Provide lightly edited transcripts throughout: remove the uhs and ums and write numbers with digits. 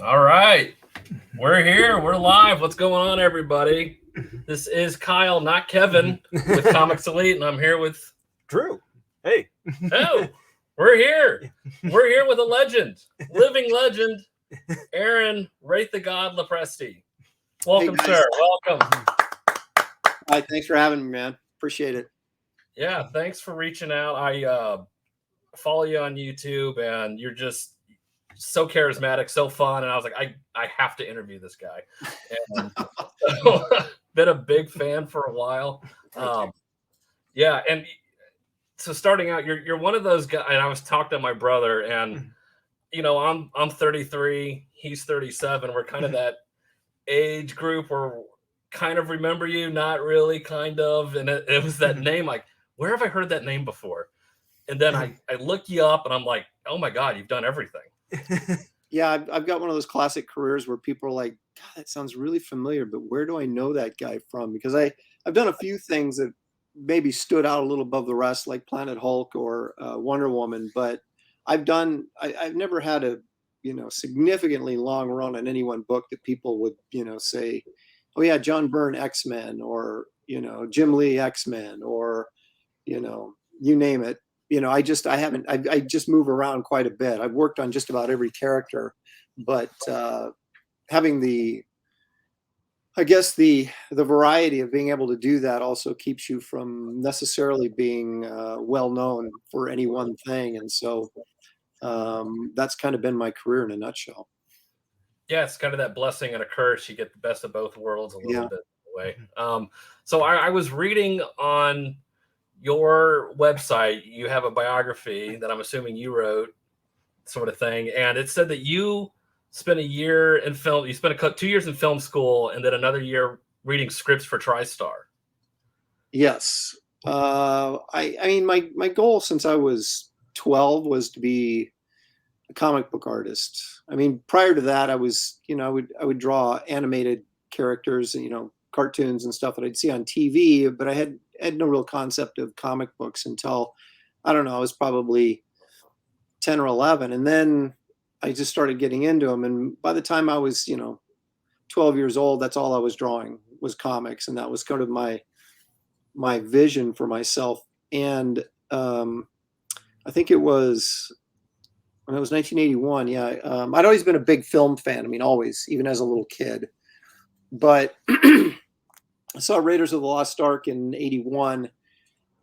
All right. We're here. We're live. What's going on, everybody? This is Kyle, not Kevin, with Comics Elite, and I'm here with Drew. Hey. Oh, we're here. We're here with a legend, living legend, Aaron Wraith the God Lopresti. Welcome, Hey, sir. Welcome. Hi, thanks for having me, man. Appreciate it. Yeah, thanks for reaching out. I follow you on YouTube, and you're just so charismatic, so fun, and I was like, I have to interview this guy. And so, been a big fan for a while. Yeah, and so starting out, you're one of those guys. And I was talking to my brother, and you know, I'm 33, he's 37. We're kind of that age group where kind of remember you, not really, kind of. And it was that name, like, where have I heard that name before? And then I look you up, and I'm like, oh my God, you've done everything. Yeah, I've got one of those classic careers where people are like, God, that sounds really familiar, but where do I know that guy from? Because I've done a few things that maybe stood out a little above the rest, like Planet Hulk or Wonder Woman, but I've never had a significantly long run on any one book that people would say, oh yeah, John Byrne X-Men, or Jim Lee X-Men, or you name it. I just move around quite a bit. I've worked on just about every character, but having the variety of being able to do that also keeps you from necessarily being well known for any one thing. And so that's kind of been my career in a nutshell. Yeah, it's kind of that blessing and a curse. You get the best of both worlds a little bit away. So I was reading on your website, you have a biography that I'm assuming you wrote, sort of thing, and it said that you spent a year in film. You spent 2 years in film school, and then another year reading scripts for TriStar. Yes, I mean, my goal since I was 12 was to be a comic book artist. I mean, prior to that, I was I would draw animated characters, cartoons and stuff that I'd see on TV, but I had no real concept of comic books until, I don't know, I was probably 10 or 11. And then I just started getting into them. And by the time I was, 12 years old, that's all I was drawing was comics. And that was kind of my vision for myself. And I think it was, when it was 1981. Yeah. I'd always been a big film fan. I mean, always, even as a little kid. But I saw Raiders of the Lost Ark in 81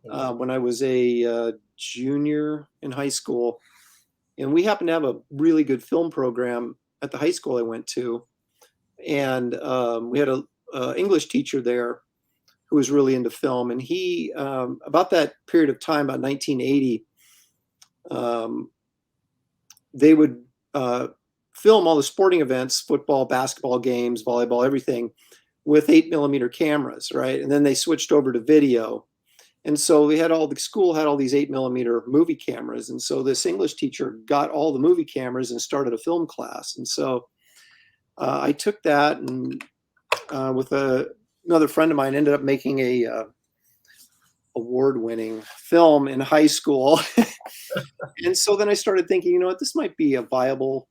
when I was a junior in high school. And we happened to have a really good film program at the high school I went to. And we had a English teacher there who was really into film. And he, about that period of time, about 1980, they would film all the sporting events, football, basketball games, volleyball, everything, with 8mm cameras, right? And then they switched over to video. And so the school had all these 8mm movie cameras. And so this English teacher got all the movie cameras and started a film class. And so I took that, and with another friend of mine, ended up making a award-winning film in high school. And so then I started thinking, you know what, this might be a viable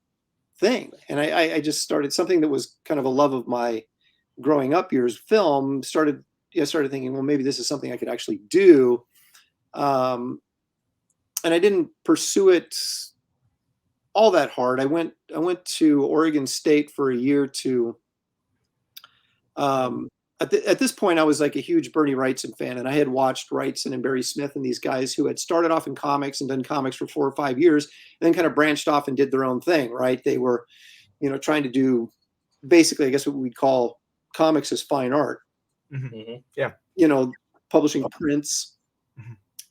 thing. And I just started something that was kind of a love of my growing up years, film. Started thinking, well, maybe this is something I could actually do. And I didn't pursue it all that hard. I went to Oregon State for a year to, at this point, I was like a huge Bernie Wrightson fan, and I had watched Wrightson and Barry Smith and these guys who had started off in comics and done comics for 4 or 5 years, and then kind of branched off and did their own thing, right? They were, trying to do basically, I guess, what we'd call comics as fine art. Mm-hmm. Yeah. Publishing prints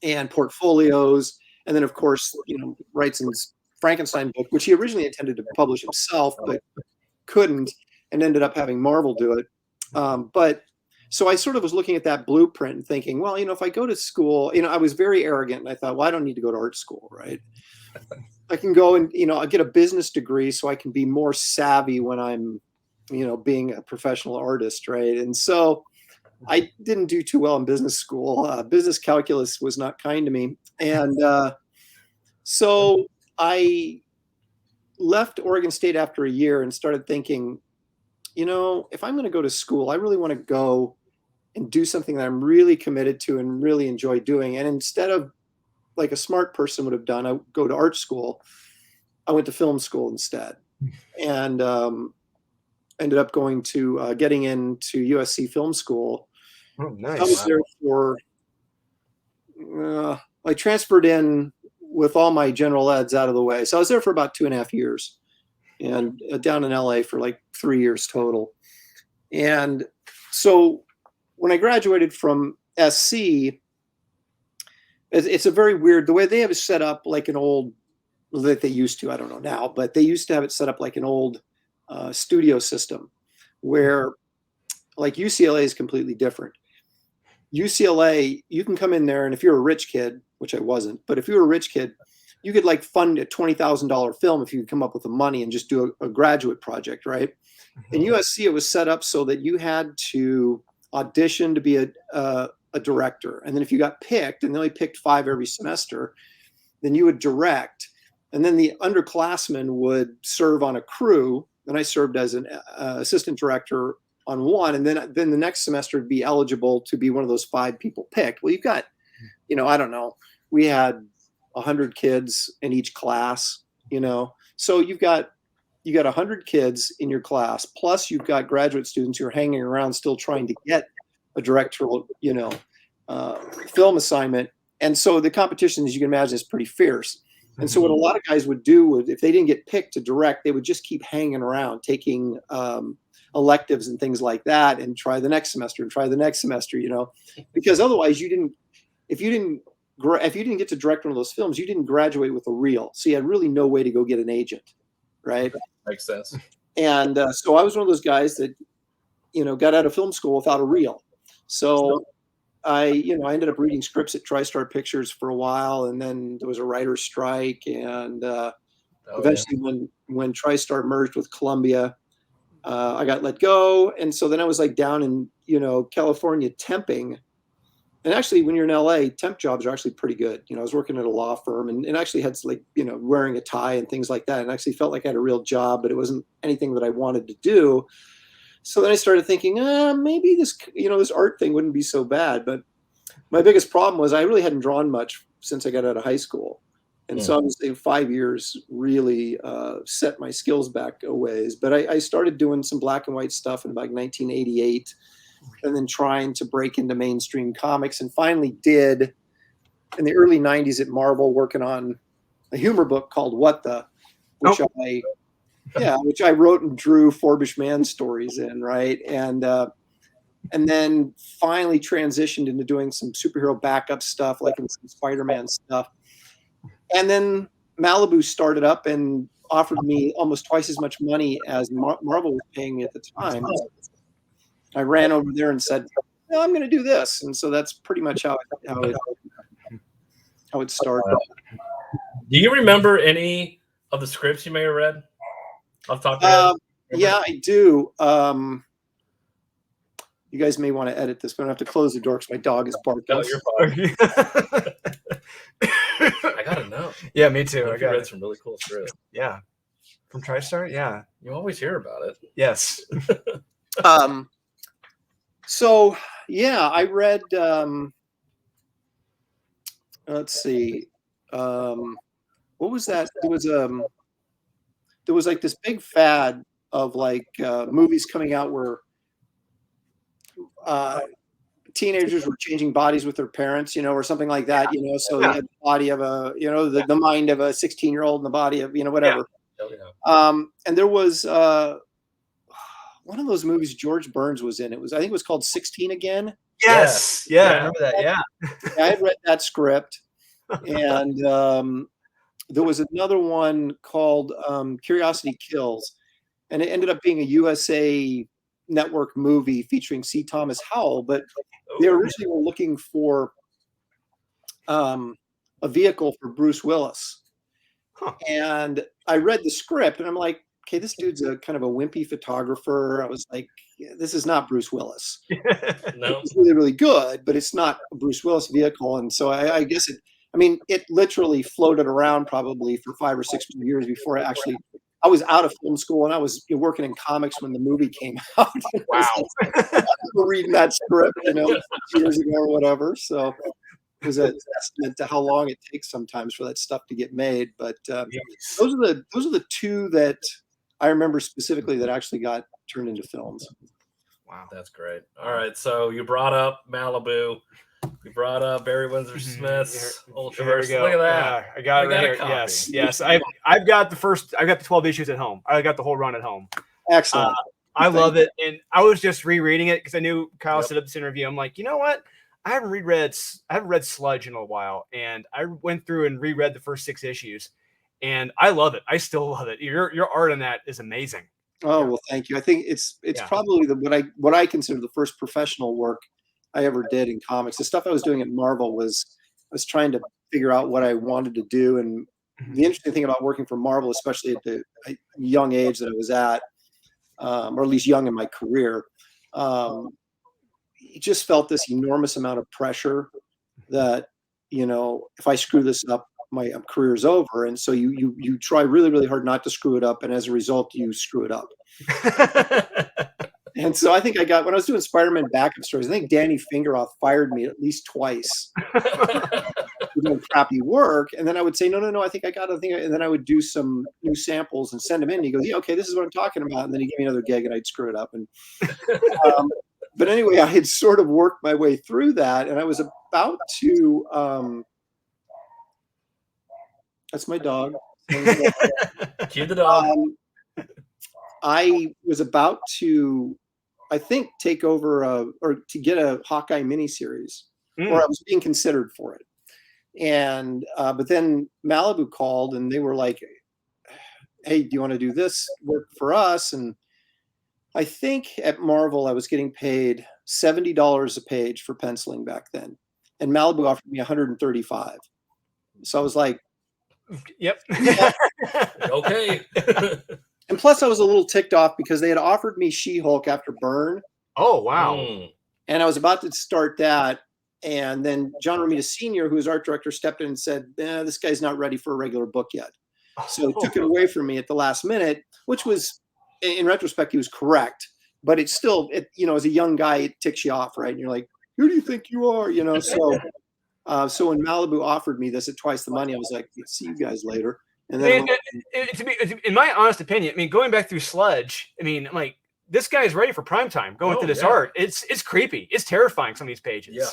and portfolios. And then, of course, Wrightson's Frankenstein book, which he originally intended to publish himself, but couldn't, and ended up having Marvel do it. But so I sort of was looking at that blueprint and thinking, well, if I go to school, I was very arrogant, and I thought, well, I don't need to go to art school, right? I can go and, I'll get a business degree so I can be more savvy when I'm, being a professional artist, right? And so I didn't do too well in business school. Business calculus was not kind to me. And so I left Oregon State after a year and started thinking, if I'm going to go to school, I really want to go and do something that I'm really committed to and really enjoy doing. And instead of like a smart person would have done, I go to art school, I went to film school instead, and ended up going to getting into USC Film School. Oh, nice. I was there for, I transferred in with all my general eds out of the way. So I was there for about 2.5 years, and down in LA for like 3 years total. And so when I graduated from SC, it's a very weird, the way they have it set up like an old, that they used to, I don't know now, but they used to have it set up like an old studio system, where like UCLA is completely different. UCLA, you can come in there, and if you're a rich kid, which I wasn't, but if you were a rich kid, you could like fund a $20,000 film if you could come up with the money and just do a graduate project, right? In USC, it was set up so that you had to audition to be a director, and then if you got picked, and they only picked 5 every semester, then you would direct, and then the underclassmen would serve on a crew. And I served as an assistant director on one, and then the next semester would be eligible to be one of those 5 people picked. Well, you've got, I don't know, we had 100 kids in each class, so you've got 100 kids in your class, plus you've got graduate students who are hanging around still trying to get a directorial, film assignment. And so the competition, as you can imagine, is pretty fierce. And so what a lot of guys would do would, if they didn't get picked to direct, they would just keep hanging around, taking electives and things like that, and try the next semester and try the next semester, because otherwise if you didn't get to direct one of those films, you didn't graduate with a reel. So you had really no way to go get an agent, right? Makes sense. And so I was one of those guys that, got out of film school without a reel. So I ended up reading scripts at TriStar Pictures for a while, and then there was a writer's strike, and eventually when TriStar merged with Columbia, I got let go. And so then I was like down in, California temping. And actually, when you're in LA, temp jobs are actually pretty good. I was working at a law firm, and actually had like, wearing a tie and things like that, and actually felt like I had a real job, but it wasn't anything that I wanted to do. So then I started thinking, maybe this, this art thing wouldn't be so bad. But my biggest problem was I really hadn't drawn much since I got out of high school. And so I was saying 5 years really set my skills back a ways. But I started doing some black and white stuff in about 1988, and then trying to break into mainstream comics, and finally did in the early 90s at Marvel, working on a humor book called What The, which which I wrote and drew Forbish Man stories in, right? And then finally transitioned into doing some superhero backup stuff, like in some Spider-Man stuff. And then Malibu started up and offered me almost twice as much money as Marvel was paying me at the time. I ran over there and said, "No, I'm going to do this." And so that's pretty much how it started. Do you remember any of the scripts you may have read off the top of your head? Yeah, I do. You guys may want to edit this, but I have to close the door because my dog is barking. No, you're fine. I gotta know. Yeah, me too. I read some really cool scripts. Yeah, from TriStar. Yeah, you always hear about it. Yes. So yeah, I read. Let's see. What was that? There was like this big fad of like movies coming out where teenagers were changing bodies with their parents, or something like that, so they had the body of a, the mind of a 16-year-old and the body of, whatever. And there was one of those movies George Burns was in. I think it was called 16 Again. Yes. Yeah. I remember that. Yeah. I had read that script. And there was another one called Curiosity Kills. And it ended up being a USA Network movie featuring C. Thomas Howell. But they originally were looking for a vehicle for Bruce Willis. Huh. And I read the script and I'm like, okay, this dude's a kind of a wimpy photographer. I was like, this is not Bruce Willis. No. It's really, really good, but it's not a Bruce Willis vehicle. And so I guess it literally floated around probably for 5 or 6 years before it actually I was out of film school and I was working in comics when the movie came out. Wow. I remember reading that script, years ago or whatever. So it was a testament to how long it takes sometimes for that stuff to get made. But those are the two that I remember specifically that actually got turned into films. Wow, that's great. All right, so you brought up Malibu. You brought up Barry Windsor Smith's Ultraverse. Look at that. Yeah, I got it right here. Yes. I've got the 12 issues at home. I got the whole run at home. Excellent. I love it. And I was just rereading it because I knew Kyle set up this interview. I'm like, you know what? I haven't read Sludge in a while. And I went through and reread the first 6 issues. And I love it. I still love it. Your art on that is amazing. Oh, well, thank you. I think it's probably what I consider the first professional work I ever did in comics. The stuff I was doing at Marvel I was trying to figure out what I wanted to do. And the interesting thing about working for Marvel, especially at the young age that I was at, or at least young in my career, it just felt this enormous amount of pressure that, if I screw this up, my career is over. And so you try really, really hard not to screw it up. And as a result, you screw it up. And so I think when I was doing Spider-Man backup stories, I think Danny Fingeroth fired me at least twice for doing crappy work. And then I would say, no, I think I got a thing. And then I would do some new samples and send them in. And he goes, yeah, okay, this is what I'm talking about. And then he gave me another gig and I'd screw it up. And but anyway, I had sort of worked my way through that. And I was about to that's my dog. Cue the dog. I was about to, I think, take over or to get a Hawkeye miniseries, or I was being considered for it. And but then Malibu called and they were like, hey, do you want to do this work for us? And I think at Marvel I was getting paid $70 a page for penciling back then. And Malibu offered me $135. So I was like, yep. Okay. And plus I was a little ticked off because they had offered me She-Hulk after Burn. Oh, wow. And I was about to start that. And then John Romita Sr., who was art director, stepped in and said, this guy's not ready for a regular book yet. So he took it away from me at the last minute, which was, in retrospect, he was correct. But it's still, as a young guy, it ticks you off, right? And you're like, who do you think you are? So when Malibu offered me this at twice the money, I was like, see you guys later. And then in my honest opinion, going back through Sludge, I'm like, this guy is ready for prime time. Going through this art, it's creepy. It's terrifying, some of these pages. Yeah.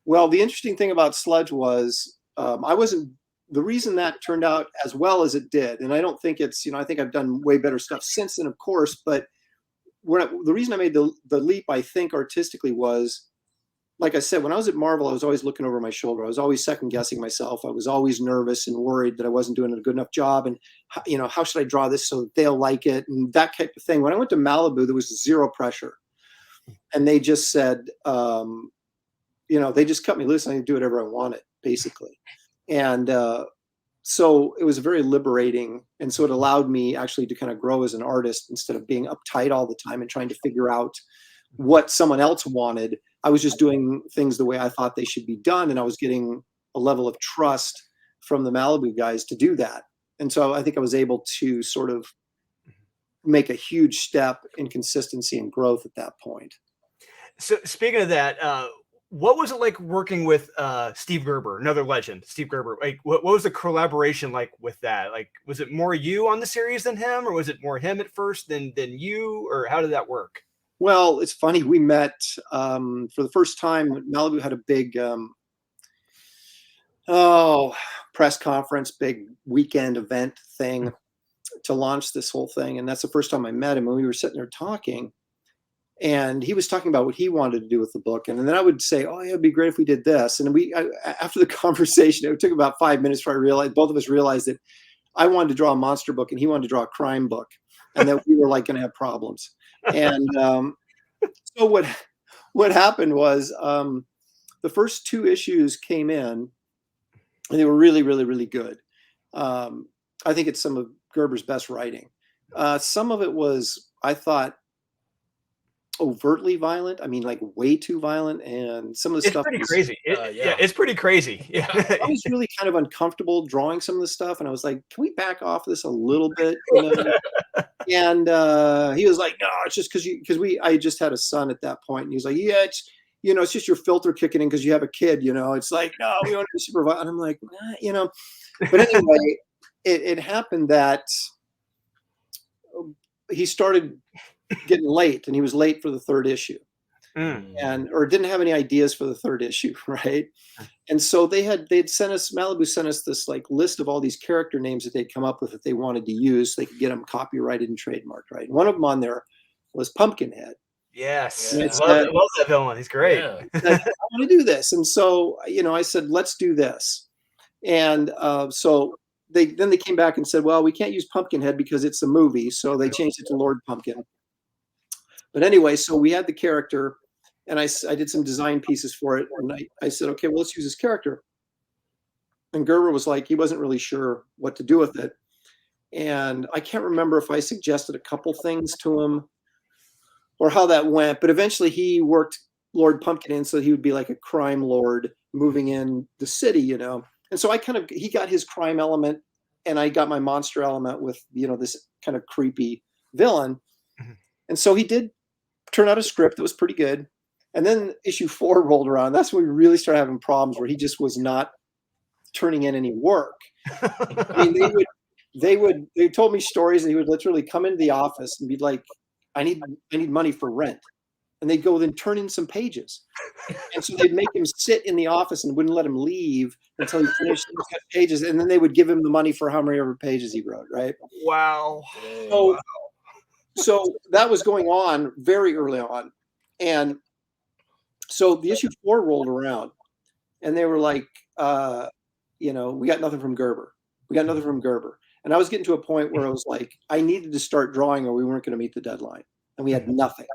Well, the interesting thing about Sludge was I wasn't the reason that turned out as well as it did. And I don't think it's, I think I've done way better stuff since then, of course. But the reason I made the leap, I think, artistically was, like I said, when I was at Marvel, I was always looking over my shoulder. I was always second guessing myself. I was always nervous and worried that I wasn't doing a good enough job. And, how should I draw this so they'll like it? And that type of thing. When I went to Malibu, there was zero pressure. And they just said, they just cut me loose and I could do whatever I wanted, basically. And so it was very liberating. And so it allowed me actually to kind of grow as an artist instead of being uptight all the time and trying to figure out what someone else wanted. I was just doing things the way I thought they should be done. And I was getting a level of trust from the Malibu guys to do that. And so I think I was able to sort of make a huge step in consistency and growth at that point. So speaking of that, what was it like working with Steve Gerber, another legend, Steve Gerber? Like, what was the collaboration like with that? Like, was it more you on the series than him, or was it more him at first than you, or how did that work? Well, it's funny. We met for the first time. Malibu had a big press conference, big weekend event thing to launch this whole thing. And that's the first time I met him. And we were sitting there talking. And he was talking about what he wanted to do with the book. And then I would say, oh, yeah, it'd be great if we did this. And after the conversation, it took about 5 minutes before both of us realized that I wanted to draw a monster book and he wanted to draw a crime book. And that we were like going to have problems. And so what happened was the first 2 issues came in and they were really, really, really good. I think it's some of Gerber's best writing. Some of it was, I thought, overtly violent. I mean, like way too violent, and some of the It's stuff pretty was, crazy. Yeah. It's pretty crazy. Yeah. I was really kind of uncomfortable drawing some of the stuff, and I was like, "Can we back off this a little bit?" You know. And he was like, "No, it's just I just had a son at that point," and he was like, "Yeah, it's it's just your filter kicking in because you have a kid. It's like, no, we want to supervise." And I'm like, nah. But anyway, it happened that he started getting late, and he was late for the third issue, or didn't have any ideas for the third issue, right? And so they'd sent us, Malibu sent us this like list of all these character names that they'd come up with that they wanted to use so they could get them copyrighted and trademarked, right? And one of them on there was Pumpkinhead. Yes. Yeah. I love that villain. He's great. Yeah. I want to do this. And so, I said, let's do this. And so they came back and said, well, we can't use Pumpkinhead because it's a movie. So they changed it to Lord Pumpkin. But anyway, so we had the character, and I did some design pieces for it. And I said, okay, well, let's use this character. And Gerber was like, he wasn't really sure what to do with it. And I can't remember if I suggested a couple things to him or how that went. But eventually he worked Lord Pumpkin in so he would be like a crime lord moving in the city, And so he got his crime element, and I got my monster element with, this kind of creepy villain. Mm-hmm. And so he did turn out a script that was pretty good. And then issue 4 rolled around. That's when we really started having problems where he just was not turning in any work. I mean, they told me stories, and he would literally come into the office and be like, I need money for rent. And they'd go then turn in some pages. And so they'd make him sit in the office and wouldn't let him leave until he finished the pages. And then they would give him the money for how many ever pages he wrote, right? Wow. So that was going on very early on. And so the issue 4 rolled around, and they were like, we got nothing from Gerber. We got nothing from Gerber. And I was getting to a point where I was like, I needed to start drawing or we weren't going to meet the deadline. And we had nothing.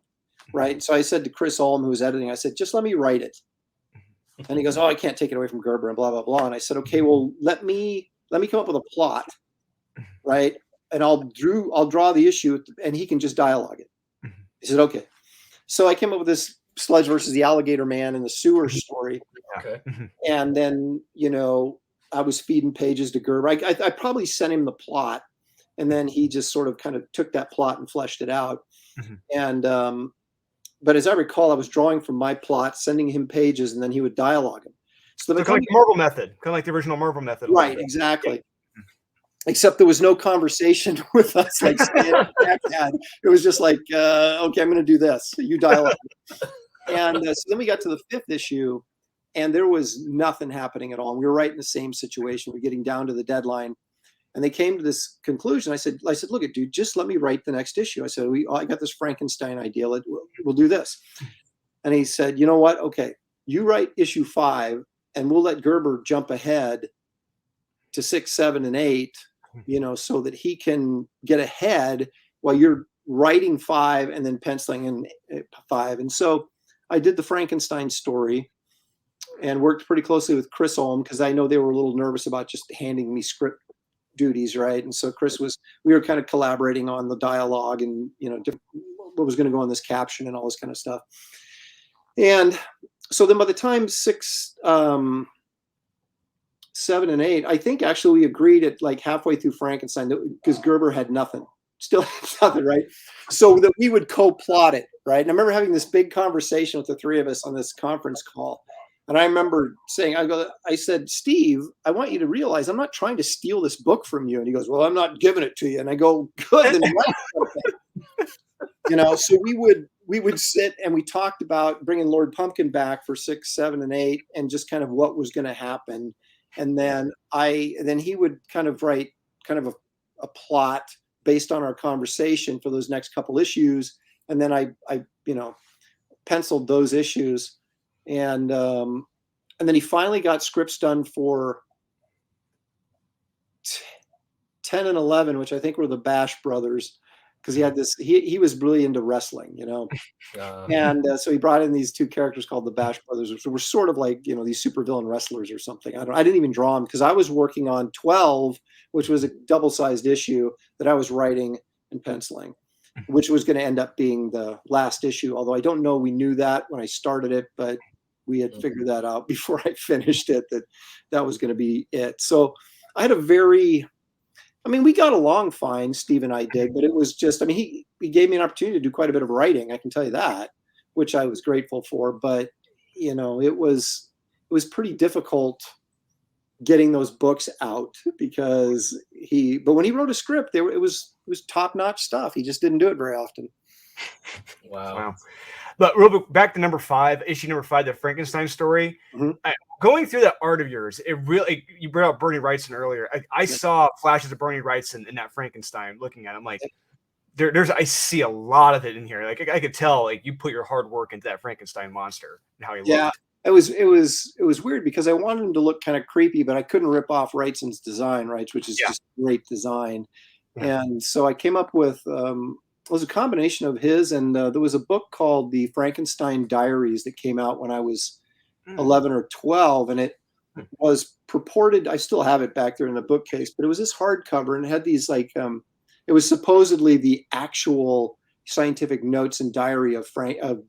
Right. So I said to Chris Olm, who was editing, I said, just let me write it. And he goes, oh, I can't take it away from Gerber and blah, blah, blah. And I said, okay, well, let me come up with a plot. Right. And I'll draw the issue and he can just dialogue it. He said, okay. So I came up with this Sludge versus the Alligator Man in the sewer story. Okay. And then, I was feeding pages to Gerber. I probably sent him the plot, and then he just sort of kind of took that plot and fleshed it out. And, but as I recall, I was drawing from my plot, sending him pages, and then he would dialogue them. So kind of like the Marvel method, kind of like the original Marvel method. Right, exactly. Yeah. Except there was no conversation with us. Like it was just like, okay, I'm going to do this. You dialogue. And so then we got to the 5th issue, and there was nothing happening at all. We were right in the same situation. We're getting down to the deadline. And they came to this conclusion. I said, look, dude, just let me write the next issue. I said, I got this Frankenstein idea. We'll do this. And he said, you know what? Okay, you write issue 5, and we'll let Gerber jump ahead to 6, 7, and 8, so that he can get ahead while you're writing 5 and then penciling in 5. And so I did the Frankenstein story and worked pretty closely with Chris Olm because I know they were a little nervous about just handing me script duties, right? And so we were kind of collaborating on the dialogue and what was going to go on this caption and all this kind of stuff. And so then by the time 6, 7, and 8, I think actually we agreed at like halfway through Frankenstein because Gerber had nothing, still had nothing, right? So that we would co-plot it, right? And I remember having this big conversation with the 3 of us on this conference call. And I remember saying, I said, Steve, I want you to realize I'm not trying to steal this book from you. And he goes, well, I'm not giving it to you. And I go, good. Then so we would sit and we talked about bringing Lord Pumpkin back for 6, 7, and 8, and just kind of what was going to happen. And then he would kind of write kind of a plot based on our conversation for those next couple issues. And then I penciled those issues. And then he finally got scripts done for 10 and 11, which I think were the Bash brothers, because he had this. He was really into wrestling, and so he brought in these 2 characters called the Bash brothers, which were sort of like these supervillain wrestlers or something. I didn't even draw them because I was working on 12, which was a double-sized issue that I was writing and penciling. which was going to end up being the last issue. Although I don't know, we knew that when I started it, but we had figured that out before I finished it, that was going to be it. So I had we got along fine, Steve and I did, but it was just, he gave me an opportunity to do quite a bit of writing, I can tell you that, which I was grateful for. But, it was pretty difficult getting those books out because but when he wrote a script, it was top-notch stuff. He just didn't do it very often. Wow. But real quick, back to issue number 5, the Frankenstein story. Mm-hmm. Going through that art of yours, you brought up Bernie Wrightson earlier. I saw flashes of Bernie Wrightson in that Frankenstein. Looking at it, I'm like, I see a lot of it in here. Like I could tell, like you put your hard work into that Frankenstein monster and how he looked. It was weird because I wanted him to look kind of creepy, but I couldn't rip off Wrightson's design, right? Which is just great design. Yeah. And so I came up with it was a combination of his and there was a book called The Frankenstein Diaries that came out when I was 11 or 12, and it was purported, I still have it back there in the bookcase, but it was this hardcover and it had these it was supposedly the actual scientific notes and diary of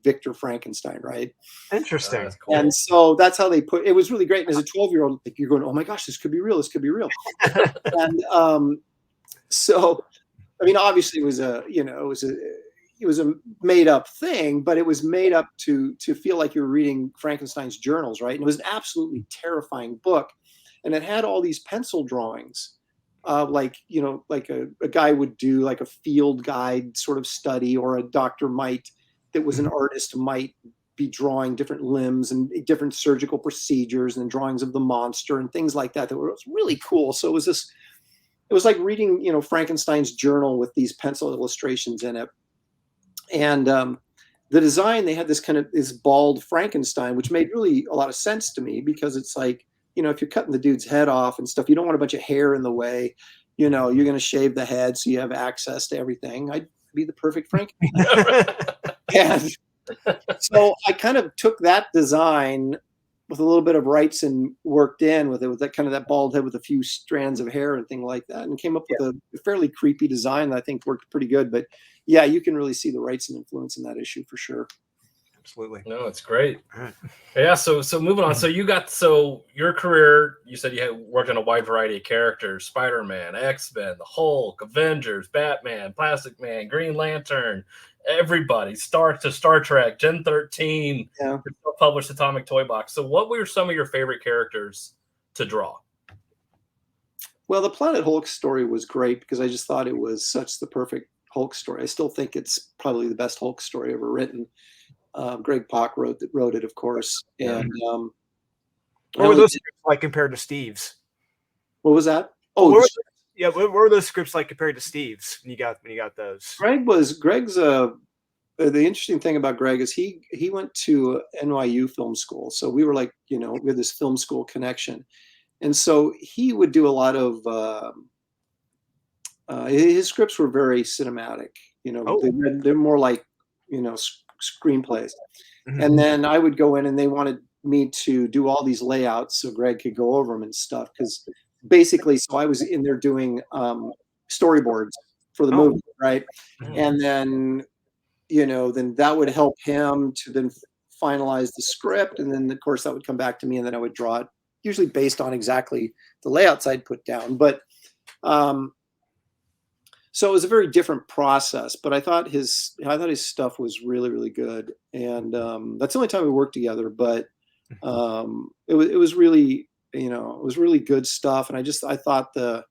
Victor Frankenstein, right? Interesting. Cool. And so that's how they put it. Was really great. And as a 12-year-old, you're going, oh my gosh, this could be real. This could be real. And so, obviously it was a made up thing, but it was made up to feel like you were reading Frankenstein's journals, right? And it was an absolutely terrifying book. And it had all these pencil drawings. Like a guy would do like a field guide sort of study, or a doctor that was an artist might be drawing different limbs and different surgical procedures and drawings of the monster and things like that. That was really cool. So it was like reading, Frankenstein's journal with these pencil illustrations in it. And the design, they had this bald Frankenstein, which made really a lot of sense to me because it's like, if you're cutting the dude's head off and stuff, you don't want a bunch of hair in the way. You're going to shave the head so you have access to everything. I'd be the perfect Frankenstein. And so I kind of took that design with a little bit of Wrightson worked in with it, with that bald head with a few strands of hair and thing like that, and came up with a fairly creepy design that I think worked pretty good. But yeah, you can really see the Wrightson influence in that issue for sure. Absolutely. No, it's great. Yeah. So moving on. So your career, you said you had worked on a wide variety of characters: Spider-Man, X-Men, the Hulk, Avengers, Batman, Plastic Man, Green Lantern, everybody, Star Trek, Gen 13, published Atomic Toy Box. So what were some of your favorite characters to draw? Well, the Planet Hulk story was great because I just thought it was such the perfect Hulk story. I still think it's probably the best Hulk story ever written. Greg Pak wrote it, of course. And what were those scripts like compared to Steve's? What was that? Oh, what were those scripts like compared to Steve's when you got those? Greg's the interesting thing about Greg is he went to NYU film school. So we were like, we had this film school connection. And so he would do a lot of his scripts were very cinematic, they're more like, screenplays. Mm-hmm. And then I would go in and they wanted me to do all these layouts so Greg could go over them and stuff. Because basically, so I was in there doing storyboards for the movie, right? Mm-hmm. And then, then that would help him to then finalize the script. And then, of course, that would come back to me and then I would draw it, usually based on exactly the layouts I'd put down. But so it was a very different process, but I thought his stuff was really, really good. And that's the only time we worked together, but it was really, it was really good stuff. And I thought the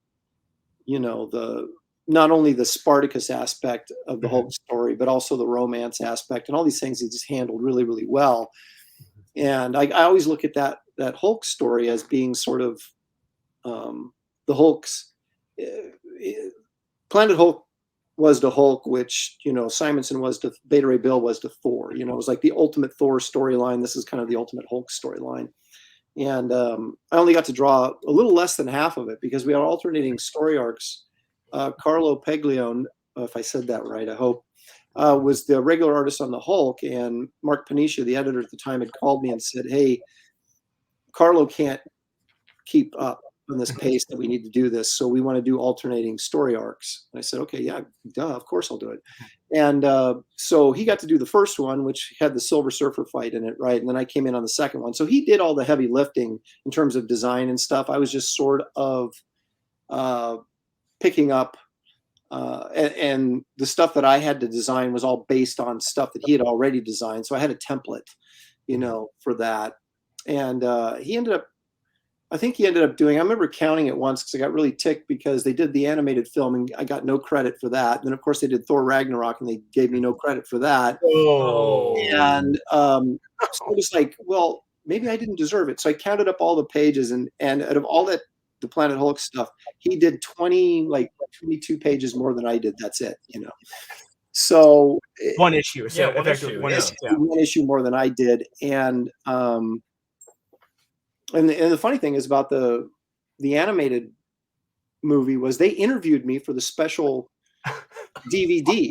not only the Spartacus aspect of the Hulk story, but also the romance aspect and all these things he just handled really, really well. And I always look at that Hulk story as being sort of the Hulk's Planet Hulk was to Hulk, which, Simonson was to Beta Ray Bill was to Thor. It was like the ultimate Thor storyline. This is kind of the ultimate Hulk storyline. And I only got to draw a little less than half of it because we had alternating story arcs. Carlo Peglione, if I said that right, I hope, was the regular artist on the Hulk. And Mark Panisha, the editor at the time, had called me and said, hey, Carlo can't keep up on this pace that we need to do this. So we want to do alternating story arcs. And I said, okay, yeah, duh, of course I'll do it. And so he got to do the first one, which had the Silver Surfer fight in it, right? And then I came in on the second one. So he did all the heavy lifting in terms of design and stuff. I was just sort of picking up, and the stuff that I had to design was all based on stuff that he had already designed. So I had a template, you know, for that. And I think he ended up doing, I remember counting it once because I got really ticked because they did the animated film and I got no credit for that. And then of course they did Thor Ragnarok and they gave me no credit for that. Oh. And so I was like, well, maybe I didn't deserve it. So I counted up all the pages and out of all that, the Planet Hulk stuff, he did 22 pages more than I did. That's it, you know. So one issue. So yeah, one issue more than I did. And the funny thing is about the animated movie was they interviewed me for the special DVD,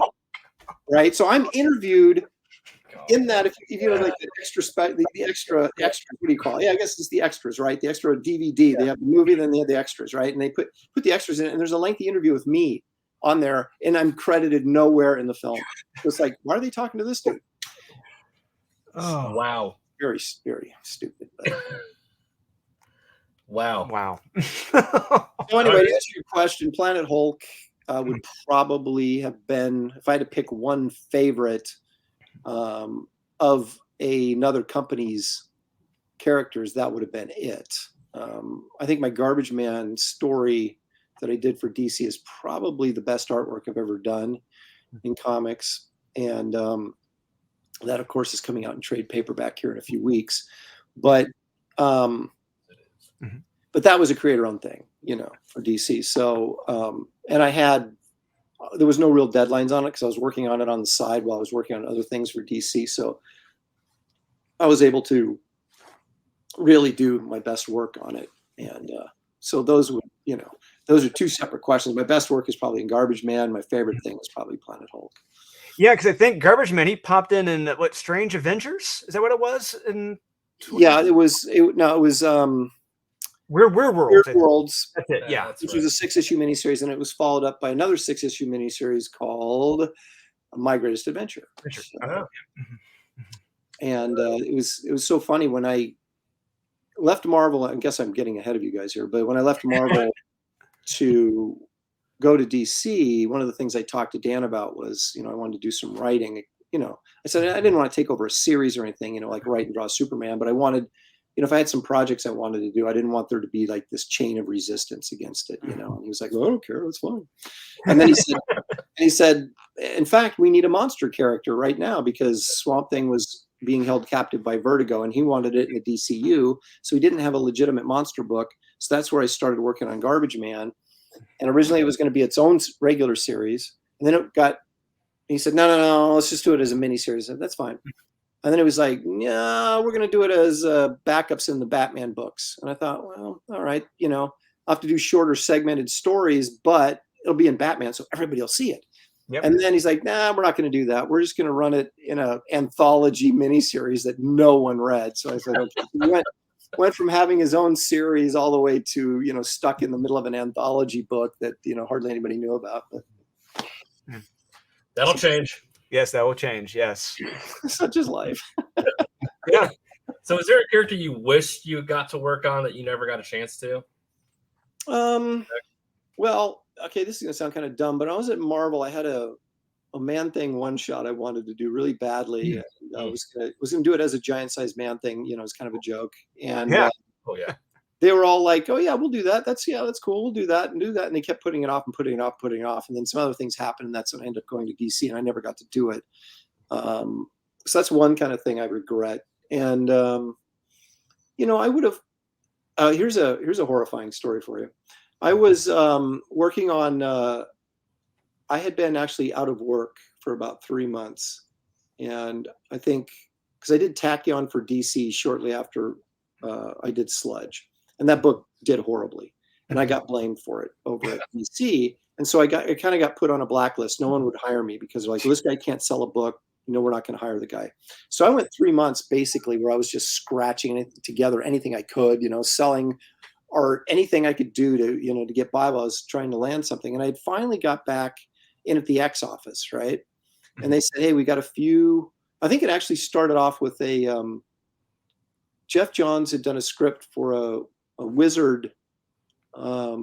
right? So I'm interviewed in that, if you know, like the extra, what do you call it? Yeah, I guess it's the extras, right? The extra DVD. They have the movie, then they have the extras, right? And they put the extras in it, and there's a lengthy interview with me on there, and I'm credited nowhere in the film. So it's like, why are they talking to this dude? Oh, wow. Very, very stupid. But. Wow. So anyway, to answer your question, Planet Hulk would probably have been, if I had to pick one favorite of another company's characters, that would have been it. I think my Garbage Man story that I did for DC is probably the best artwork I've ever done in comics. And that, of course, is coming out in trade paperback here in a few weeks. But but that was a creator-owned thing, you know, for DC. So, and there was no real deadlines on it because I was working on it on the side while I was working on other things for DC. So I was able to really do my best work on it. And so those would, you know, those are two separate questions. My best work is probably in Garbage Man. My favorite thing is probably Planet Hulk. Yeah, because I think Garbage Man, he popped in what, Strange Avengers? Is that what it was? Yeah, it was Weird Worlds. Weird Worlds. That's it. Yeah, which was a 6-issue miniseries, and it was followed up by another 6-issue miniseries called My Greatest Adventure. So, and it was so funny when I left Marvel. I guess I'm getting ahead of you guys here, but when I left Marvel to go to DC, one of the things I talked to Dan about was, you know, I wanted to do some writing. You know, I said I didn't want to take over a series or anything, you know, like write and draw Superman, but I wanted, you know, if I had some projects I wanted to do, I didn't want there to be like this chain of resistance against it, you know. And he was like, well, I don't care, that's fine. And then he said, in fact, we need a monster character right now because Swamp Thing was being held captive by Vertigo and he wanted it in the DCU. So he didn't have a legitimate monster book. So that's where I started working on Garbage Man. And originally it was going to be its own regular series. And then he said, no, let's just do it as a mini series. I said, that's fine. And then it was like, yeah, we're going to do it as backups in the Batman books. And I thought, well, all right, you know, I'll have to do shorter segmented stories, but it'll be in Batman, so everybody will see it. Yep. And then he's like, nah, we're not going to do that. We're just going to run it in an anthology miniseries that no one read. So I said, okay. He went from having his own series all the way to, you know, stuck in the middle of an anthology book that, you know, hardly anybody knew about. But that'll change. Yes, that will change. Yes. Such is life. Yeah. So is there a character you wish you got to work on that you never got a chance to? Well, okay, this is going to sound kind of dumb, but when I was at Marvel, I had a Man-Thing one-shot I wanted to do really badly. And I was going to do it as a giant-sized Man-Thing, you know, it's kind of a joke. And they were all like, oh, yeah, we'll do that. That's cool. We'll do that. And they kept putting it off and putting it off, putting it off. And then some other things happened, and that's when I ended up going to DC, and I never got to do it. So that's one kind of thing I regret. And, you know, I would have, here's a horrifying story for you. I was working on, I had been actually out of work for about 3 months. And I think, because I did Tachyon for DC shortly after I did Sludge. And that book did horribly. And I got blamed for it over at DC. And so I kind of got put on a blacklist. No one would hire me because they're like, well, this guy can't sell a book. You know, we're not going to hire the guy. So I went 3 months basically where I was just scratching together anything I could, you know, selling or anything I could do to, to get by while I was trying to land something. And I finally got back in at the X office, right? And they said, hey, we got a few. I think it actually started off with Jeff Johns had done a script for a Wizard. I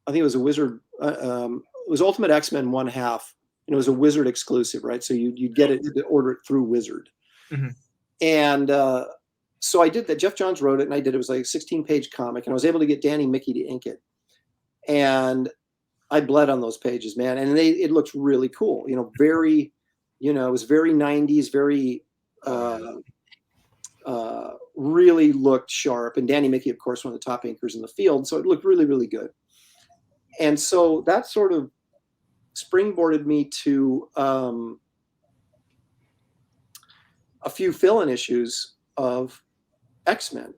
think it was a Wizard. It was Ultimate X-Men 1/2, and it was a Wizard exclusive, right? So you'd get it, you'd order it through Wizard. And so I did that. Jeff Johns wrote it, and I did. It was like a 16-page comic, and I was able to get Danny Mickey to ink it. And I bled on those pages, man. And it looked really cool. Very, it was very 90s, very, really looked sharp. And Danny Mickey, of course, one of the top inkers in the field. So it looked really, really good. And so that sort of springboarded me to a few fill-in issues of X-Men.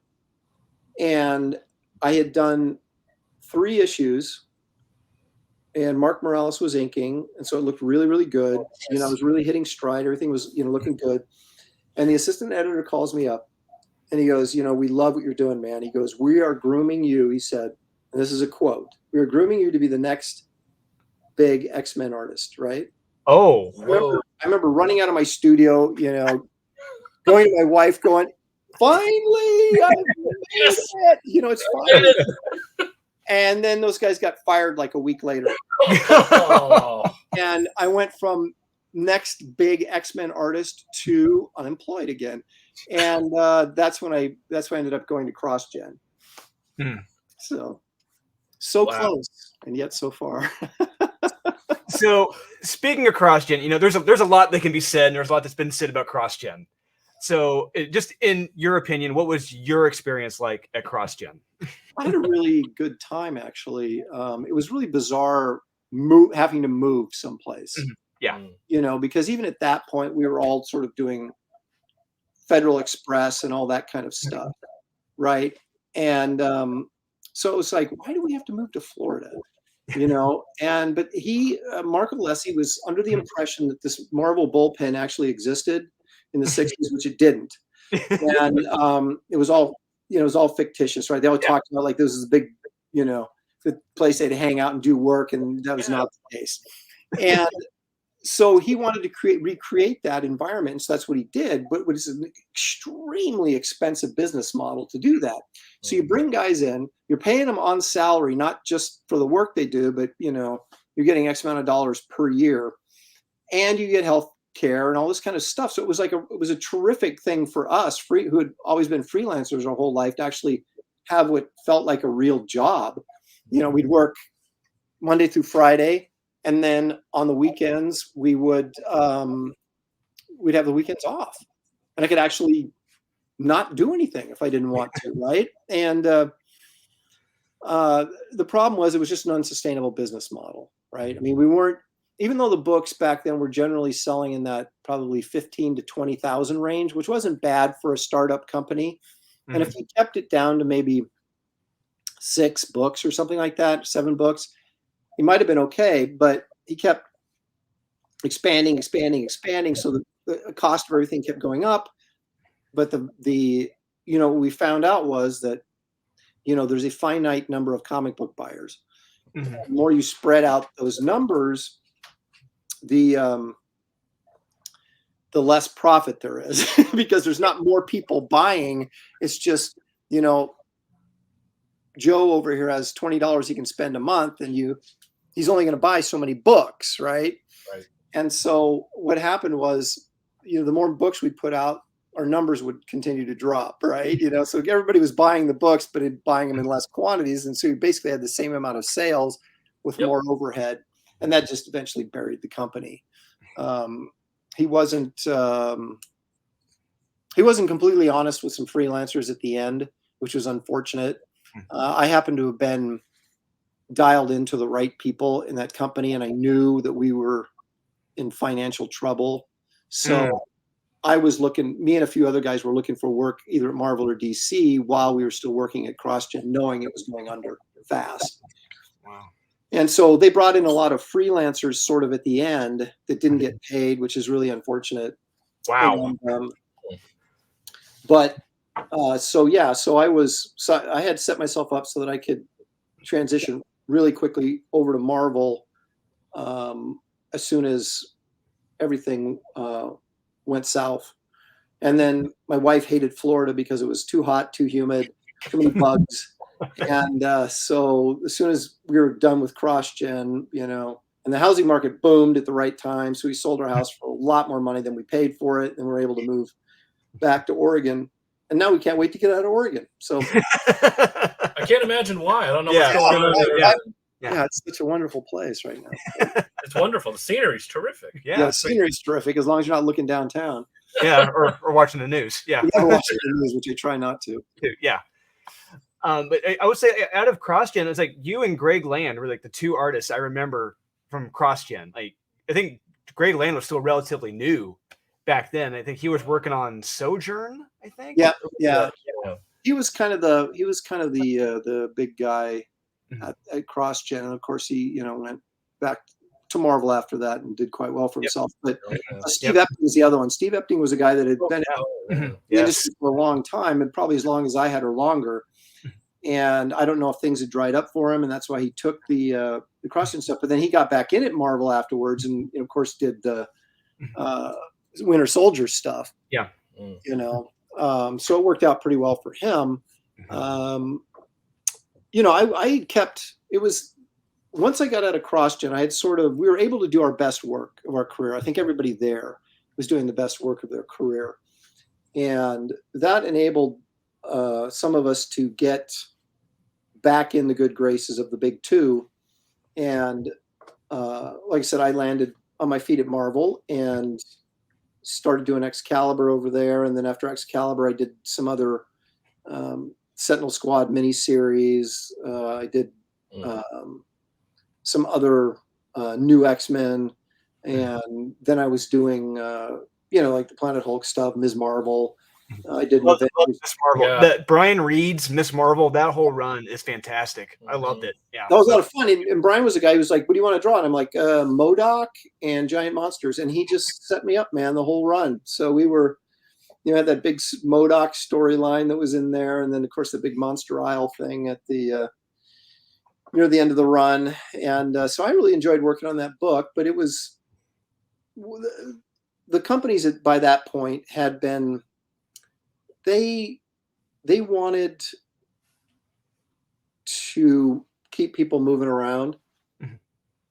And I had done 3 issues, and Mark Morales was inking, and so it looked really, really good. I was really hitting stride. Everything was, looking good. And the assistant editor calls me up, and he goes, we love what you're doing, man. He goes, we are grooming you, he said, and this is a quote, we are grooming you to be the next big X-Men artist, right? Oh, I remember running out of my studio, going to my wife going, finally, I made it. It's fine. And then those guys got fired like a week later. And I went from next big X-Men artist to unemployed again. And that's when I ended up going to CrossGen. So wow. Close and yet so far. So speaking of CrossGen, there's a lot that can be said, and there's a lot that's been said about CrossGen. So just in your opinion, what was your experience like at CrossGen? I had a really good time, actually. It was really bizarre having to move someplace. Yeah. Because even at that point, we were all sort of doing Federal Express and all that kind of stuff. Right. And so it was like, why do we have to move to Florida? But Mark Alessi was under the impression that this Marvel bullpen actually existed in the 60s, which it didn't. And it was all fictitious, right? They all talked about like this is a big, the place they'd hang out and do work, and that was not the case. And so he wanted to recreate that environment, and so that's what he did. But it was an extremely expensive business model to do that. So you bring guys in, you're paying them on salary, not just for the work they do, but you're getting X amount of dollars per year, and you get health care and all this kind of stuff. So it was a terrific thing for us, who had always been freelancers our whole life, to actually have what felt like a real job. We'd work Monday through Friday, and then on the weekends we'd have the weekends off, and I could actually not do anything if I didn't want to, right? And the problem was it was just an unsustainable business model, right? I mean, we weren't, even though the books back then were generally selling in that probably 15 to 20,000 range, which wasn't bad for a startup company. And if you kept it down to maybe 6 books or something like that, 7 books, he might have been okay, but he kept expanding. So the cost of everything kept going up. But what we found out was that, there's a finite number of comic book buyers. The more you spread out those numbers, the less profit there is because there's not more people buying. It's just, Joe over here has $20 he can spend a month, and he's only going to buy so many books. Right. And so what happened was, the more books we put out, our numbers would continue to drop. Right. So everybody was buying the books, but buying them in less quantities. And so you basically had the same amount of sales with more overhead. And that just eventually buried the company. He wasn't completely honest with some freelancers at the end, which was unfortunate. I happened to have been dialed into the right people in that company, and I knew that we were in financial trouble. So I was me and a few other guys were looking for work either at Marvel or DC while we were still working at CrossGen, knowing it was going under fast. Wow. And so they brought in a lot of freelancers sort of at the end that didn't get paid, which is really unfortunate. Wow. But So I had set myself up so that I could transition really quickly over to Marvel as soon as everything went south. And then my wife hated Florida because it was too hot, too humid, too many bugs. And so as soon as we were done with CrossGen, and the housing market boomed at the right time, so we sold our house for a lot more money than we paid for it, and we're able to move back to Oregon. And now we can't wait to get out of Oregon. So I can't imagine why. I don't know what's going on there. Yeah, it's such a wonderful place right now. It's wonderful. The scenery's terrific. Yeah, the scenery's terrific as long as you're not looking downtown. Yeah, or watching the news. Yeah, watching the news, which I try not to. Yeah. But I would say out of CrossGen, it's like you and Greg Land were like the two artists I remember from CrossGen. Like I think Greg Land was still relatively new back then. I think he was working on Sojourn. I think. Yeah. He was kind of the big guy at CrossGen, and of course he went back to Marvel after that and did quite well for himself. But Steve Epting was the other one. Steve Epting was a guy that had been in the industry for a long time, and probably as long as I had or longer. And I don't know if things had dried up for him, and that's why he took the CrossGen stuff. But then he got back in at Marvel afterwards, and of course did the Winter Soldier stuff. Yeah, so it worked out pretty well for him. I kept it was. Once I got out of CrossGen, I had we were able to do our best work of our career. I think everybody there was doing the best work of their career. And that enabled some of us to get back in the good graces of the big two. And like I said, I landed on my feet at Marvel and started doing Excalibur over there. And then after Excalibur, I did some other Sentinel Squad miniseries. I did some other new X-Men, and then I was doing like the Planet Hulk stuff, Ms. Marvel. I did Miss Marvel. Yeah. Brian Reed's Miss Marvel, that whole run is fantastic. I loved it. Yeah, that was a lot of fun. And Brian was a guy who was like, "What do you want to draw?" And I'm like, "MODOK and giant monsters," and he just set me up, man, the whole run. So we were, had that big MODOK storyline that was in there, and then of course the big Monster Isle thing at the near the end of the run. And so I really enjoyed working on that book, but it was the companies that by that point had been, they wanted to keep people moving around,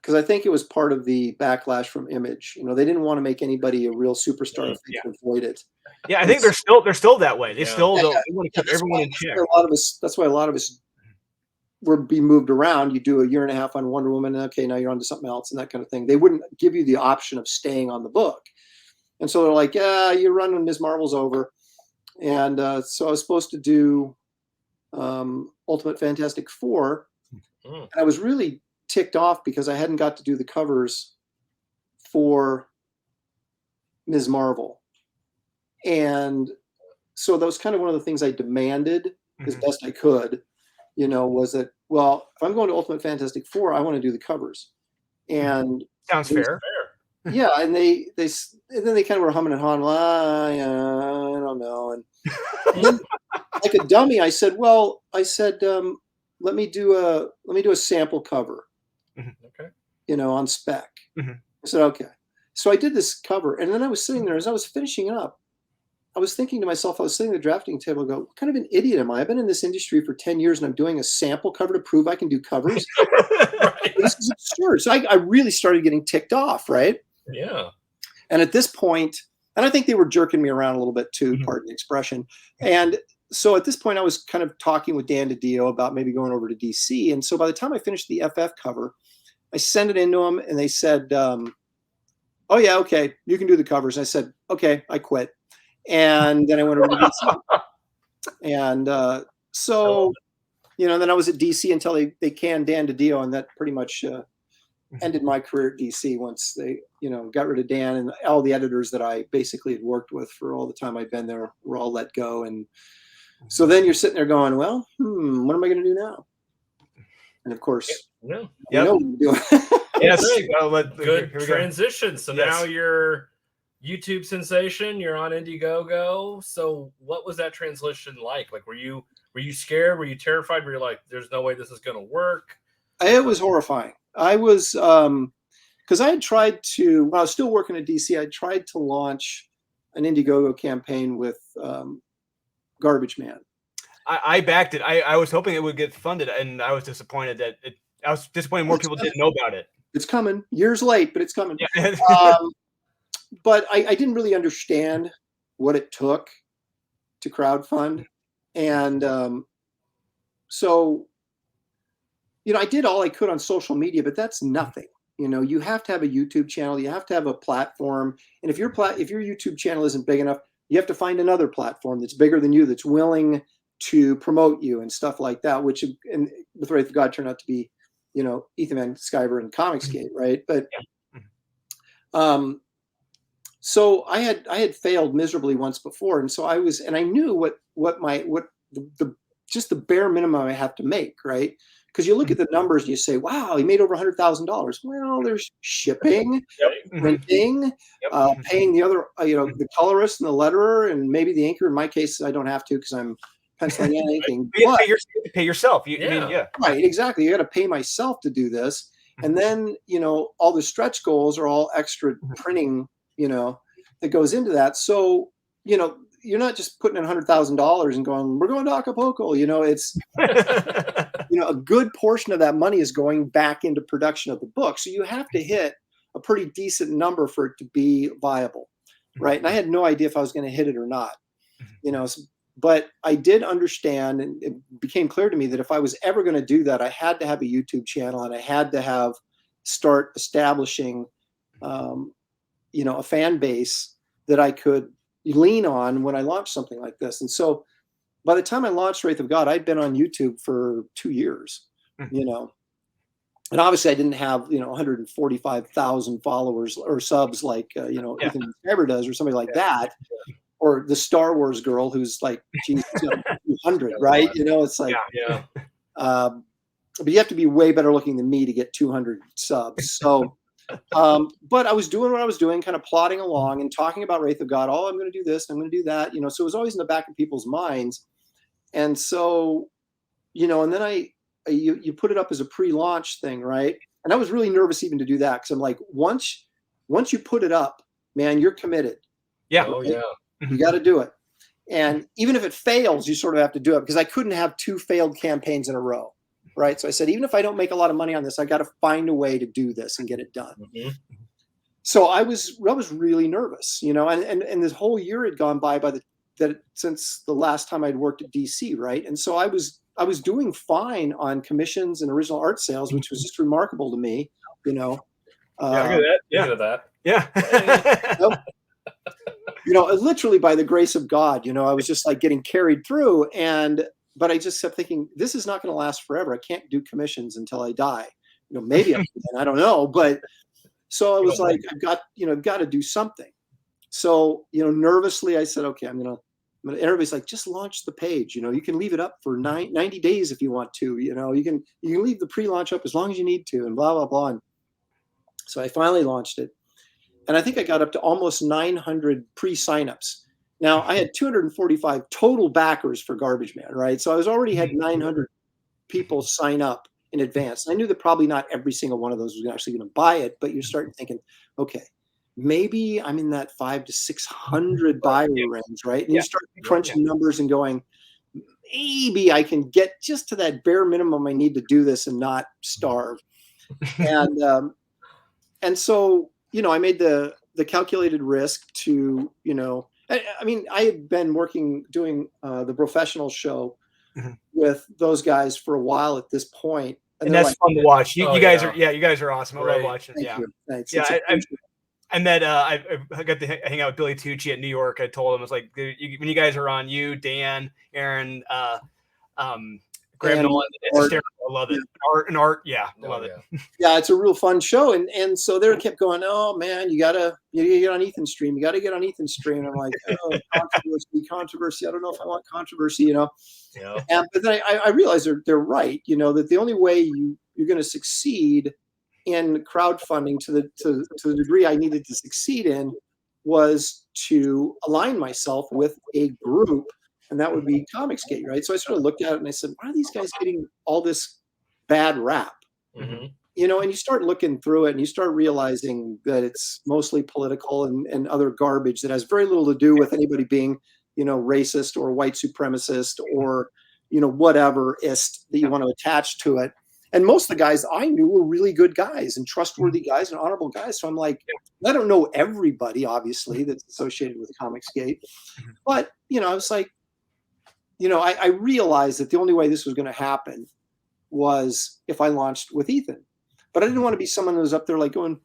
because I think it was part of the backlash from Image. They didn't want to make anybody a real superstar if they could avoid it. Yeah, I think they're still that way. They still don't want to keep everyone in check. That's why a lot of us were being moved around. You do a year and a half on Wonder Woman, and okay, now you're on to something else and that kind of thing. They wouldn't give you the option of staying on the book. And so they're like, "Yeah, your run when Ms. Marvel's over." And so I was supposed to do Ultimate Fantastic Four. And I was really ticked off because I hadn't got to do the covers for Ms. Marvel. And so that was kind of one of the things I demanded as best I could, was that, well, if I'm going to Ultimate Fantastic Four, I want to do the covers. And sounds fair. Yeah, and then they kind of were humming and hawing. Well, yeah, I don't know. And then, like a dummy, I said, let me do a sample cover. Okay. On spec. I said, okay. So I did this cover, and then I was sitting there as I was finishing up. I was thinking to myself, I was sitting at the drafting table, and go, what kind of an idiot am I? I've been in this industry for 10 years, and I'm doing a sample cover to prove I can do covers. Right. This is absurd. So I really started getting ticked off, right? Yeah. And at this point, and I think they were jerking me around a little bit too, pardon the expression. And so at this point, I was kind of talking with Dan DiDio about maybe going over to DC. And so by the time I finished the FF cover, I sent it into them, and they said, "Oh yeah, okay, you can do the covers." And I said, "Okay, I quit." And then I went over to DC. And so, then I was at DC until they canned Dan DiDio, and that pretty much ended my career at DC once they, got rid of Dan, and all the editors that I basically had worked with for all the time I'd been there were all let go. And so then you're sitting there going, well, what am I going to do now? And of course, you know what I'm doing. Yes. Good transition. So now you're YouTube sensation. You're on Indiegogo. So what was that transition like? Like, were you scared? Were you terrified? Were you like, there's no way this is going to work? It was horrifying. I was, because I had tried to, when I was still working at DC, I tried to launch an Indiegogo campaign with Garbage Man. I backed it. I was hoping it would get funded, and I was disappointed that I was disappointed more people didn't know about it. It's coming. Years late, but it's coming. Yeah. But I didn't really understand what it took to crowdfund. And so, I did all I could on social media, but that's nothing. You have to have a YouTube channel. You have to have a platform. And if your YouTube channel isn't big enough, you have to find another platform that's bigger than you, that's willing to promote you and stuff like that, which and with Wraith of God turned out to be, Ethan Van Sciver and Comicsgate, right? But so I had failed miserably once before, and so I knew what just the bare minimum I have to make, right? Because you look at the numbers and you say, wow, he made over $100,000. Well, there's shipping, printing, paying the other, the colorist and the letterer, and maybe the inker. In my case, I don't have to because I'm penciling in anything. You pay yourself. Right, exactly. You got to pay myself to do this. And then, all the stretch goals are all extra printing, that goes into that. So, you're not just putting in $100,000 and going, we're going to Acapulco. It's, a good portion of that money is going back into production of the book. So you have to hit a pretty decent number for it to be viable. Right. And I had no idea if I was going to hit it or not, but I did understand, and it became clear to me that if I was ever going to do that, I had to have a YouTube channel, and I had to start establishing, a fan base that I could lean on when I launched something like this. And so by the time I launched Wraith of God, I'd been on YouTube for 2 years, and obviously I didn't have, 145,000 followers or subs like, Ethan Gerber does, or somebody like that, or the Star Wars girl who's like, geez, 200, right? It's like, but you have to be way better looking than me to get 200 subs. So, but I was doing what I was doing, kind of plodding along and talking about Wraith of God. Oh, I'm going to do this, I'm going to do that. So it was always in the back of people's minds. And so, and then you put it up as a pre-launch thing, right? And I was really nervous even to do that, because I'm like, once you put it up, man, you're committed. Yeah. Right? Oh yeah. You got to do it. And even if it fails, you sort of have to do it, because I couldn't have 2 failed campaigns in a row. Right. So I said, even if I don't make a lot of money on this, I got to find a way to do this and get it done. So I was really nervous, and this whole year had gone by since the last time I'd worked at DC. Right. And so I was doing fine on commissions and original art sales, which was just remarkable to me, Look at that. Literally by the grace of God, I was just like getting carried through, but I just kept thinking, this is not going to last forever. I can't do commissions until I die. Maybe I don't know. But so I was like, I've got to do something. So, nervously I said, okay, everybody's like, just launch the page. You can leave it up for 90 days if you want to. You can leave the pre-launch up as long as you need to, and blah, blah, blah. And so I finally launched it. And I think I got up to almost 900 pre-signups. Now, I had 245 total backers for Garbage Man, right? So I already had 900 people sign up in advance. And I knew that probably not every single one of those was actually going to buy it, but you're starting thinking, okay, maybe I'm in that 500 to 600 buyer range, right? And you start crunching numbers and going, maybe I can get just to that bare minimum I need to do this and not starve. And so, I made the calculated risk to, I had been doing the professional show with those guys for a while at this point. And that's fun to watch. You guys are awesome. I love watching. Thank you. Thanks. Yeah. I met, I got to hang out with Billy Tucci at New York. I told him, I was like, when you guys are on, you, Dan, Aaron, Graham Nolan, it's hysterical. I love it. Art, yeah, I love it. Yeah, it's a real fun show, and so they kept going, oh man, you gotta get on Ethan's stream. You gotta get on Ethan's stream. And I'm like, oh, controversy. I don't know if I want controversy, Yeah. But then I realized they're right. That the only way you're going to succeed in crowdfunding to the degree I needed to succeed in was to align myself with a group, and that would be Comicsgate, right? So I sort of looked at it and I said, why are these guys getting all this bad rap? Mm-hmm. You know, and you start looking through it and you start realizing that it's mostly political and other garbage that has very little to do with anybody being, you know, racist or white supremacist or, you know, whatever-ist that you want to attach to it. And most of the guys I knew were really good guys and trustworthy guys and honorable guys. So I'm like, I don't know everybody, obviously, that's associated with Comicsgate. But, you know, I was like, you know, I realized that the only way this was going to happen was if I launched with Ethan. But I didn't want to be someone who was up there like going,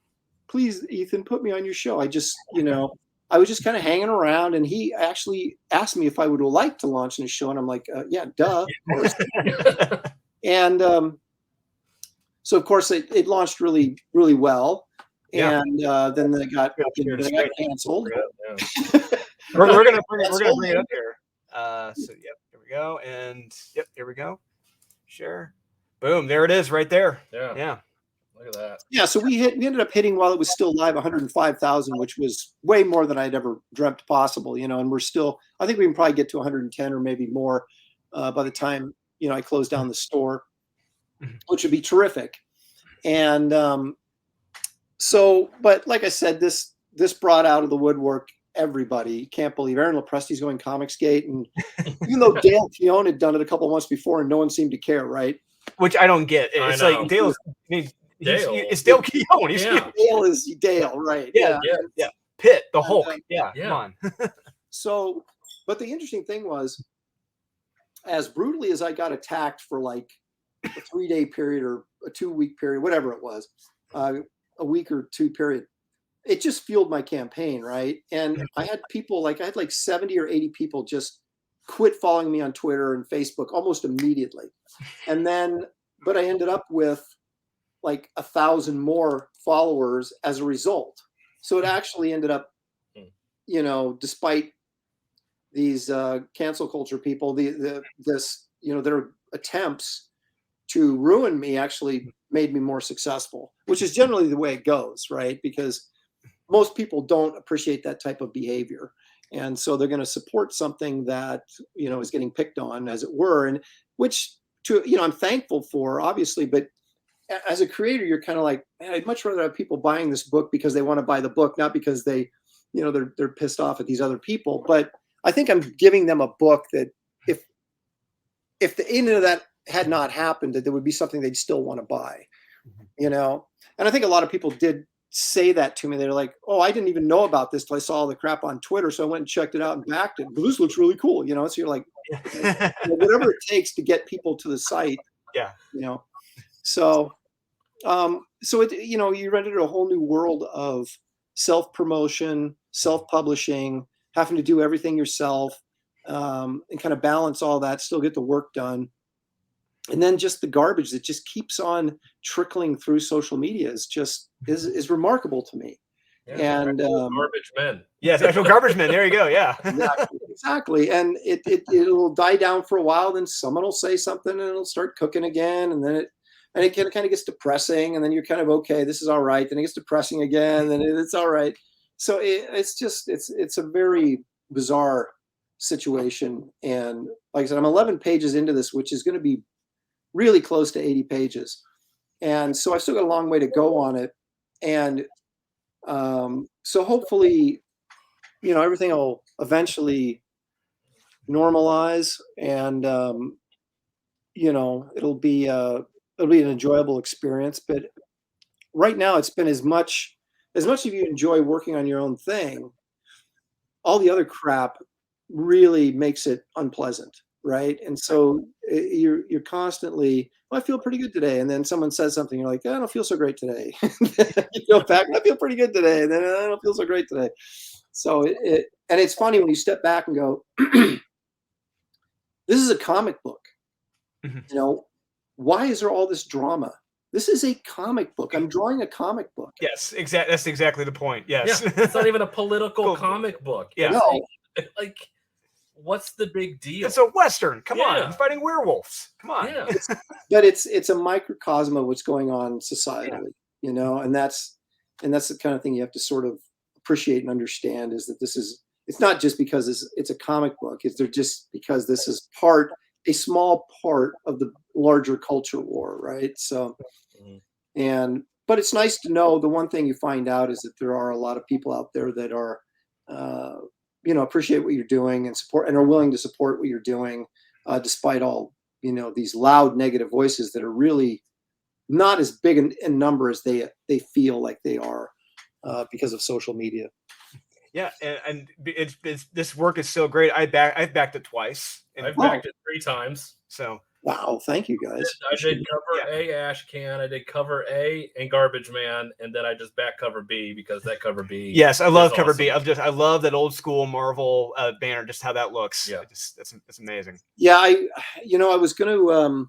please, Ethan, put me on your show. I just, you know, I was just kind of hanging around, and he actually asked me if I would like to launch in his show. And I'm like, yeah, duh, of course. And so, of course, it launched really, really well. Yeah. And then it got canceled. We're gonna bring it up here. So, yep, here we go. And, yep, here we go. Share. Boom, there it is right there. Yeah. Yeah. Look at that. Yeah, so we ended up hitting, while it was still live, 105,000, which was way more than I'd ever dreamt possible, you know, and we're still, I think we can probably get to 110 or maybe more by the time, you know, I close down the store, which would be terrific. And so, but like I said, this brought out of the woodwork everybody. Can't believe Aaron Lopresti's going Comicsgate, and even though Dale Keown had done it a couple months before and no one seemed to care, right? Which I don't get. It's like Dale's. It's Dale Keown. Dale is Dale, right? Yeah. Pitt, the Hulk. Come on. So, but the interesting thing was, as brutally as I got attacked for like a 3-day period or a 2-week period, whatever it was, a week or two period, it just fueled my campaign, right? And I had people I had like 70 or 80 people just quit following me on Twitter and Facebook almost immediately. And then, but I ended up with like 1,000 more followers as a result. So it actually ended up, you know, despite these cancel culture people, this, you know, their attempts to ruin me actually made me more successful, which is generally the way it goes, right? Because most people don't appreciate that type of behavior. And so they're going to support something that, you know, is getting picked on, as it were, and which, to, you know, I'm thankful for, obviously, but as a creator, you're kind of like, man, I'd much rather have people buying this book because they want to buy the book, not because they, you know, they're pissed off at these other people. But I think I'm giving them a book that if the end of that had not happened, that there would be something they'd still want to buy, you know? And I think a lot of people did say that to me. They're like, oh, I didn't even know about this till I saw all the crap on Twitter. So I went and checked it out and backed it. But this looks really cool, you know? So you're like, you know, whatever it takes to get people to the site. Yeah. You know? So, it, you know, you run into a whole new world of self-promotion, self-publishing, having to do everything yourself, and kind of balance all that, still get the work done. And then just the garbage that just keeps on trickling through social media is remarkable to me. Yeah, and garbage men. Yes, actual garbage men. There you go. Yeah. Exactly. And it'll die down for a while. Then someone will say something and it'll start cooking again. And then it kind of gets depressing. And then you're kind of, okay, this is all right. Then it gets depressing again. Then it's all right. So it's a very bizarre situation. And like I said, I'm 11 pages into this, which is going to be really close to 80 pages. And so I've still got a long way to go on it. And so hopefully, you know, everything will eventually normalize, and you know, it'll be an enjoyable experience. But right now, it's been as much as you enjoy working on your own thing, all the other crap really makes it unpleasant, right? And so you're constantly, well, I feel pretty good today, and then someone says something, you're like, I don't feel so great today. You go back, I feel pretty good today, and then I don't feel so great today. So and it's funny when you step back and go, this is a comic book. You know, why is there all this drama? This is a comic book. I'm drawing a comic book. Yes, exactly. That's exactly the point. Yes. Yeah, it's not even a political comic book. Yeah. No. Like, what's the big deal? It's a Western. Come on. He's fighting werewolves. Come on. Yeah. But it's a microcosm of what's going on societally, you know, and that's the kind of thing you have to sort of appreciate and understand is that it's not just because it's a comic book. It's just because this is a small part of the larger culture war, right? So, but it's nice to know the one thing you find out is that there are a lot of people out there that are, appreciate what you're doing and support and are willing to support what you're doing, despite all, these loud negative voices that are really not as big in number as they feel like they are because of social media. Yeah, and it's this work is so great. I've backed it twice. I've backed it 3 times. So wow, thank you guys. I did cover A, Ash Can. I did cover A and Garbage Man, and then I just backed cover B because that cover B. Yes, I love cover B. I love that old school Marvel banner, just how that looks. Yeah, it's amazing. Yeah, I was going to.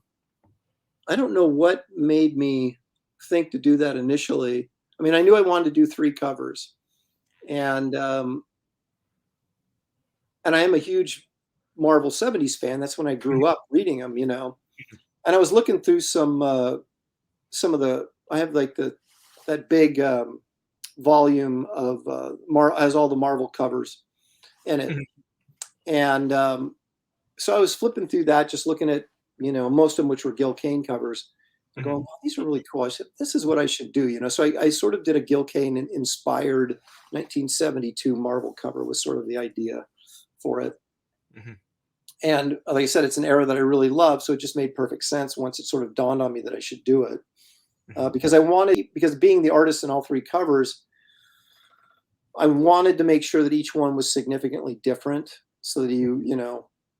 I don't know what made me think to do that initially. I mean, I knew I wanted to do 3 covers, and I am a huge Marvel 70s fan. That's when I grew up reading them, and I was looking through some of the, I have like that big volume of has all the Marvel covers in it. And so I was flipping through that, just looking at, most of them, which were Gil Kane covers, going, oh, these are really cool. I said, this is what I should do, so I sort of did a Gil Kane inspired 1972 Marvel cover was sort of the idea for it. And like I said, it's an era that I really love. So it just made perfect sense once it sort of dawned on me that I should do it. Because being the artist in all 3 covers, I wanted to make sure that each one was significantly different so that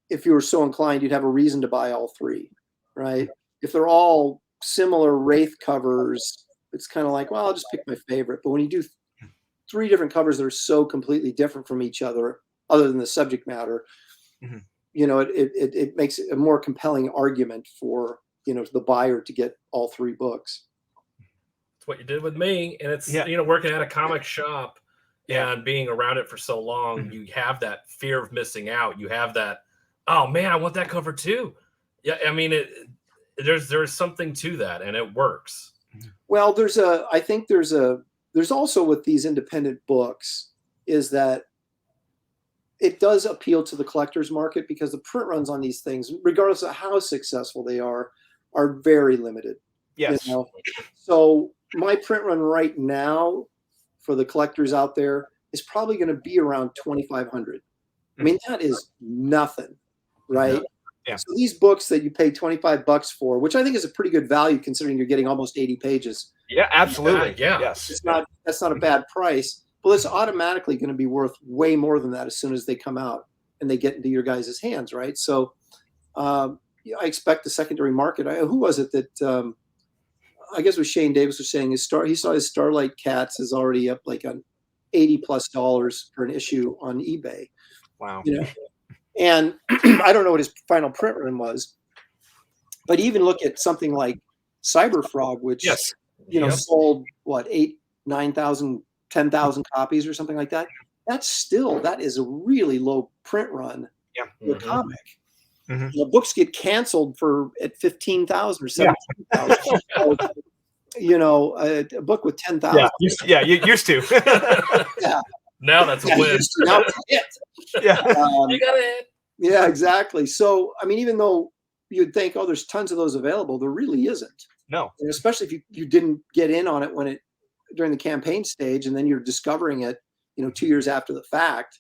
if you were so inclined, you'd have a reason to buy all 3, right? If they're all similar Wraith covers, it's kind of like, well, I'll just pick my favorite. But when you do 3 different covers that are so completely different from each other than the subject matter, it makes it a more compelling argument for, the buyer to get all 3 books. It's what you did with me. And it's, working at a comic shop and being around it for so long, you have that fear of missing out. You have that, oh man, I want that cover too. Yeah. I mean, there's something to that, and it works. Well, there's also with these independent books is that it does appeal to the collector's market because the print runs on these things, regardless of how successful they are very limited. Yes. So my print run right now for the collectors out there is probably going to be around 2,500. I mean, that is nothing, right? Yeah. So these books that you pay $25 for, which I think is a pretty good value considering you're getting almost 80 pages. Yeah, absolutely. Yeah. Yes. That's not a bad price. Well, it's automatically going to be worth way more than that as soon as they come out and they get into your guys' hands, right? So I expect the secondary market. Who was it that I guess it was Shane Davis was saying he saw his Starlight Cats is already up like on $80+ for an issue on eBay. Wow. And I don't know what his final print run was, but even look at something like Cyberfrog, which sold what 8,000, 9,000, 10,000 copies or something like that. That is a really low print run for a comic. Books get canceled at 15,000 or 17,000. A book with 10,000. Yeah, you used to. Yeah. Now that's a win. Now it's a hit. Yeah, you got it. Yeah, exactly. So, I mean, even though you'd think, oh, there's tons of those available, there really isn't. No. And especially if you didn't get in on it during the campaign stage, and then you're discovering it, 2 years after the fact,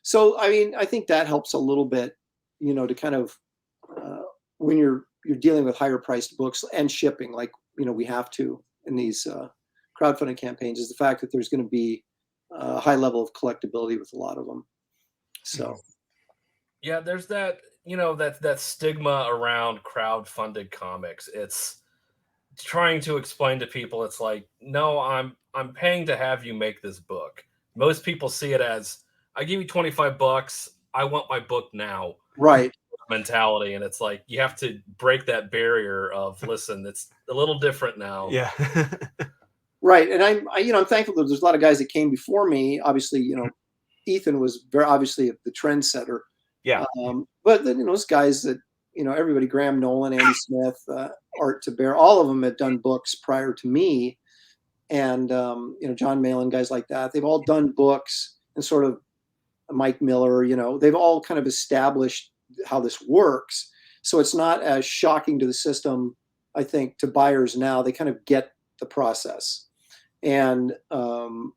So, I mean, I think that helps a little bit, to kind of when you're dealing with higher priced books and shipping, like we have to in these crowdfunding campaigns, is the fact that there's going to be a high level of collectability with a lot of them. So, yeah, there's that that stigma around crowdfunded comics. It's trying to explain to people, it's like, no, I'm paying to have you make this book. Most people see it as, I give you $25, I want my book now. Right. Mentality. And it's like, you have to break that barrier of, listen, it's a little different now. Yeah. Right. And I'm thankful that there's a lot of guys that came before me. Obviously, Ethan was very obviously the trendsetter. Yeah. But then, those guys that, everybody, Graham Nolan, Andy Smith, Art to Bear, all of them had done books prior to me. and John Malin, guys like that. They've all done books, and sort of Mike Miller. They've all kind of established how this works. So it's not as shocking to the system, I think, to buyers now. They kind of get the process. And I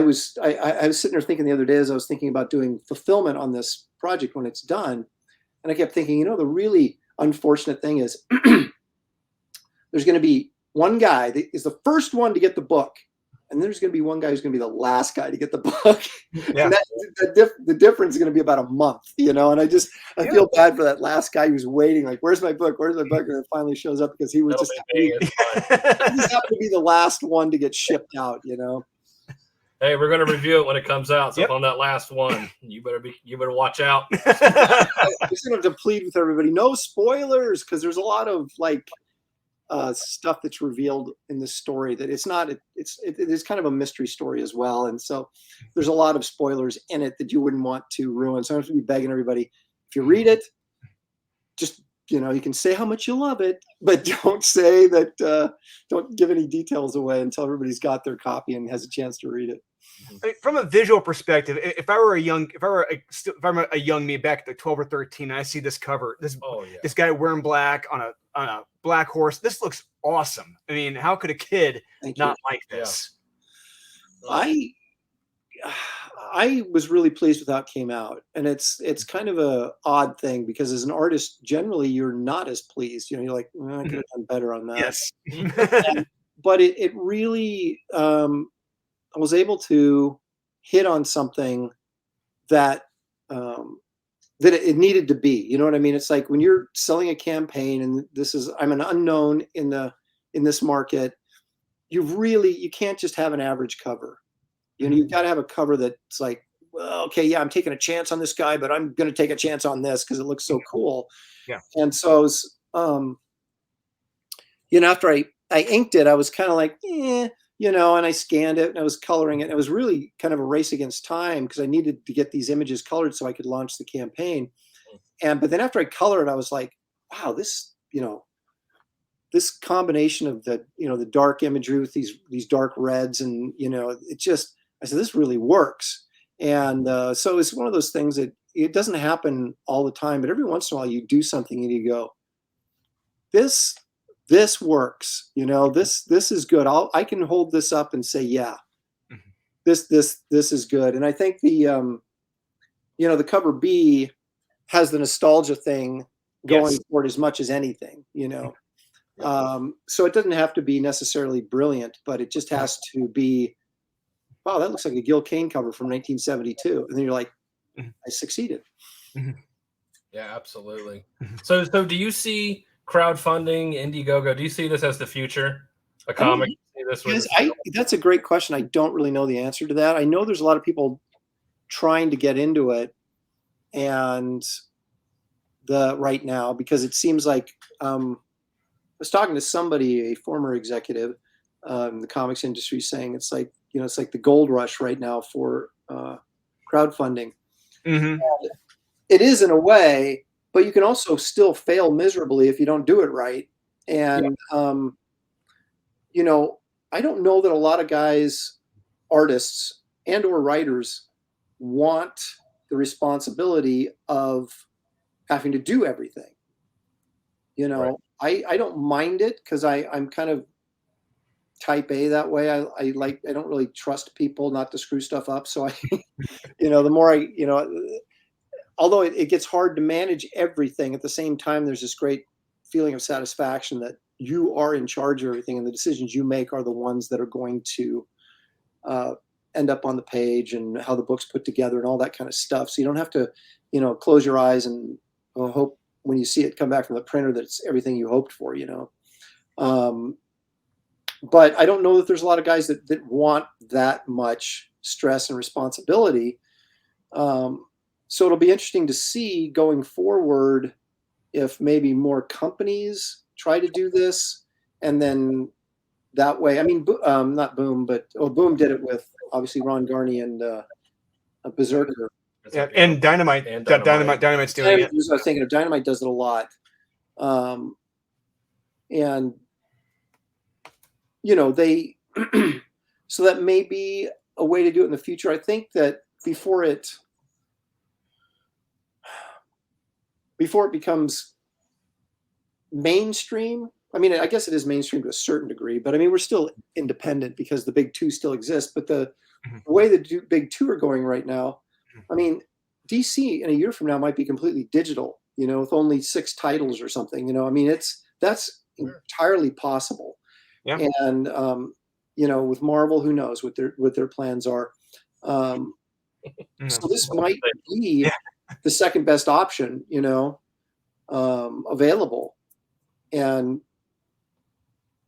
was sitting there thinking the other day, as I was thinking about doing fulfillment on this project when it's done, and I kept thinking, the really unfortunate thing is there's going to be one guy that is the first one to get the book, and there's going to be one guy who's going to be the last guy to get the book. Yeah. And the difference is going to be about a month, and I feel bad for that last guy who's waiting, like, where's my book? Where's my book? And it finally shows up because he was just happened to be the last one to get shipped out, Hey, we're going to review it when it comes out. So if I'm that last one, you better watch out. I'm just going to plead with everybody, no spoilers, because there's a lot of stuff that's revealed in this story that it is kind of a mystery story as well, and so there's a lot of spoilers in it that you wouldn't want to ruin. So I'm going to be begging everybody, if you read it, just you can say how much you love it, but don't say that. Don't give any details away until everybody's got their copy and has a chance to read it. From a visual perspective, if I were a young me back at 12 or 13, and I see this cover, this guy wearing black on a black horse, this looks awesome. I mean, how could a kid not like this? Yeah. I was really pleased with how it came out, and it's kind of a odd thing because as an artist, generally you're not as pleased. You're like, I could have done better on that. Yes. But it really, I was able to hit on something that that it needed to be. You know what I mean? It's like when you're selling a campaign, and I'm an unknown in this market. You can't just have an average cover. You've got to have a cover that's like, well, okay, yeah, I'm taking a chance on this guy, but I'm going to take a chance on this because it looks so cool. Yeah. And so, after I inked it, I was kind of like, and I scanned it and I was coloring it. And it was really kind of a race against time because I needed to get these images colored so I could launch the campaign. But then after I colored, I was like, wow, this combination of the dark imagery with these dark reds, and I said, this really works. And so it's one of those things that it doesn't happen all the time, but every once in a while you do something and you go, this works. This is good. I can hold this up and say, yeah, this is good. And I think the cover B has the nostalgia thing going for it as much as anything, so it doesn't have to be necessarily brilliant, but it just has to be, wow, that looks like a Gil Kane cover from 1972. And then you're like, I succeeded. Yeah, absolutely. So do you see crowdfunding, Indiegogo? Do you see this as the future? A comic? That's a great question. I don't really know the answer to that. I know there's a lot of people trying to get into it, and right now, because it seems like I was talking to somebody, a former executive in the comics industry, saying it's like the gold rush right now for crowdfunding. Mm-hmm. It is in a way, but you can also still fail miserably if you don't do it right. And I don't know that a lot of guys, artists and or writers, want the responsibility of having to do everything. Right. I don't mind it because I'm kind of type A that way. I don't really trust people not to screw stuff up. So the more although it gets hard to manage everything, at the same time, there's this great feeling of satisfaction that you are in charge of everything, and the decisions you make are the ones that are going to end up on the page, and how the book's put together and all that kind of stuff. So you don't have to, close your eyes and hope when you see it come back from the printer that it's everything you hoped for, But I don't know that there's a lot of guys that want that much stress and responsibility. So it'll be interesting to see going forward if maybe more companies try to do this, and then that way, I mean, not Boom, but Boom did it with obviously Ron Garney and Berserker. Yeah, and Dynamite. Dynamite's doing it. I was thinking of Dynamite does it a lot, and they, so that may be a way to do it in the future. I think that before it becomes mainstream, I mean, I guess it is mainstream to a certain degree, but I mean, we're still independent because the big two still exist. But the way the big two are going right now, I mean, DC in a year from now might be completely digital, with only 6 titles or something. I mean, that's entirely possible. Yeah. And with Marvel, who knows what their plans are. So this might be the second best option, available.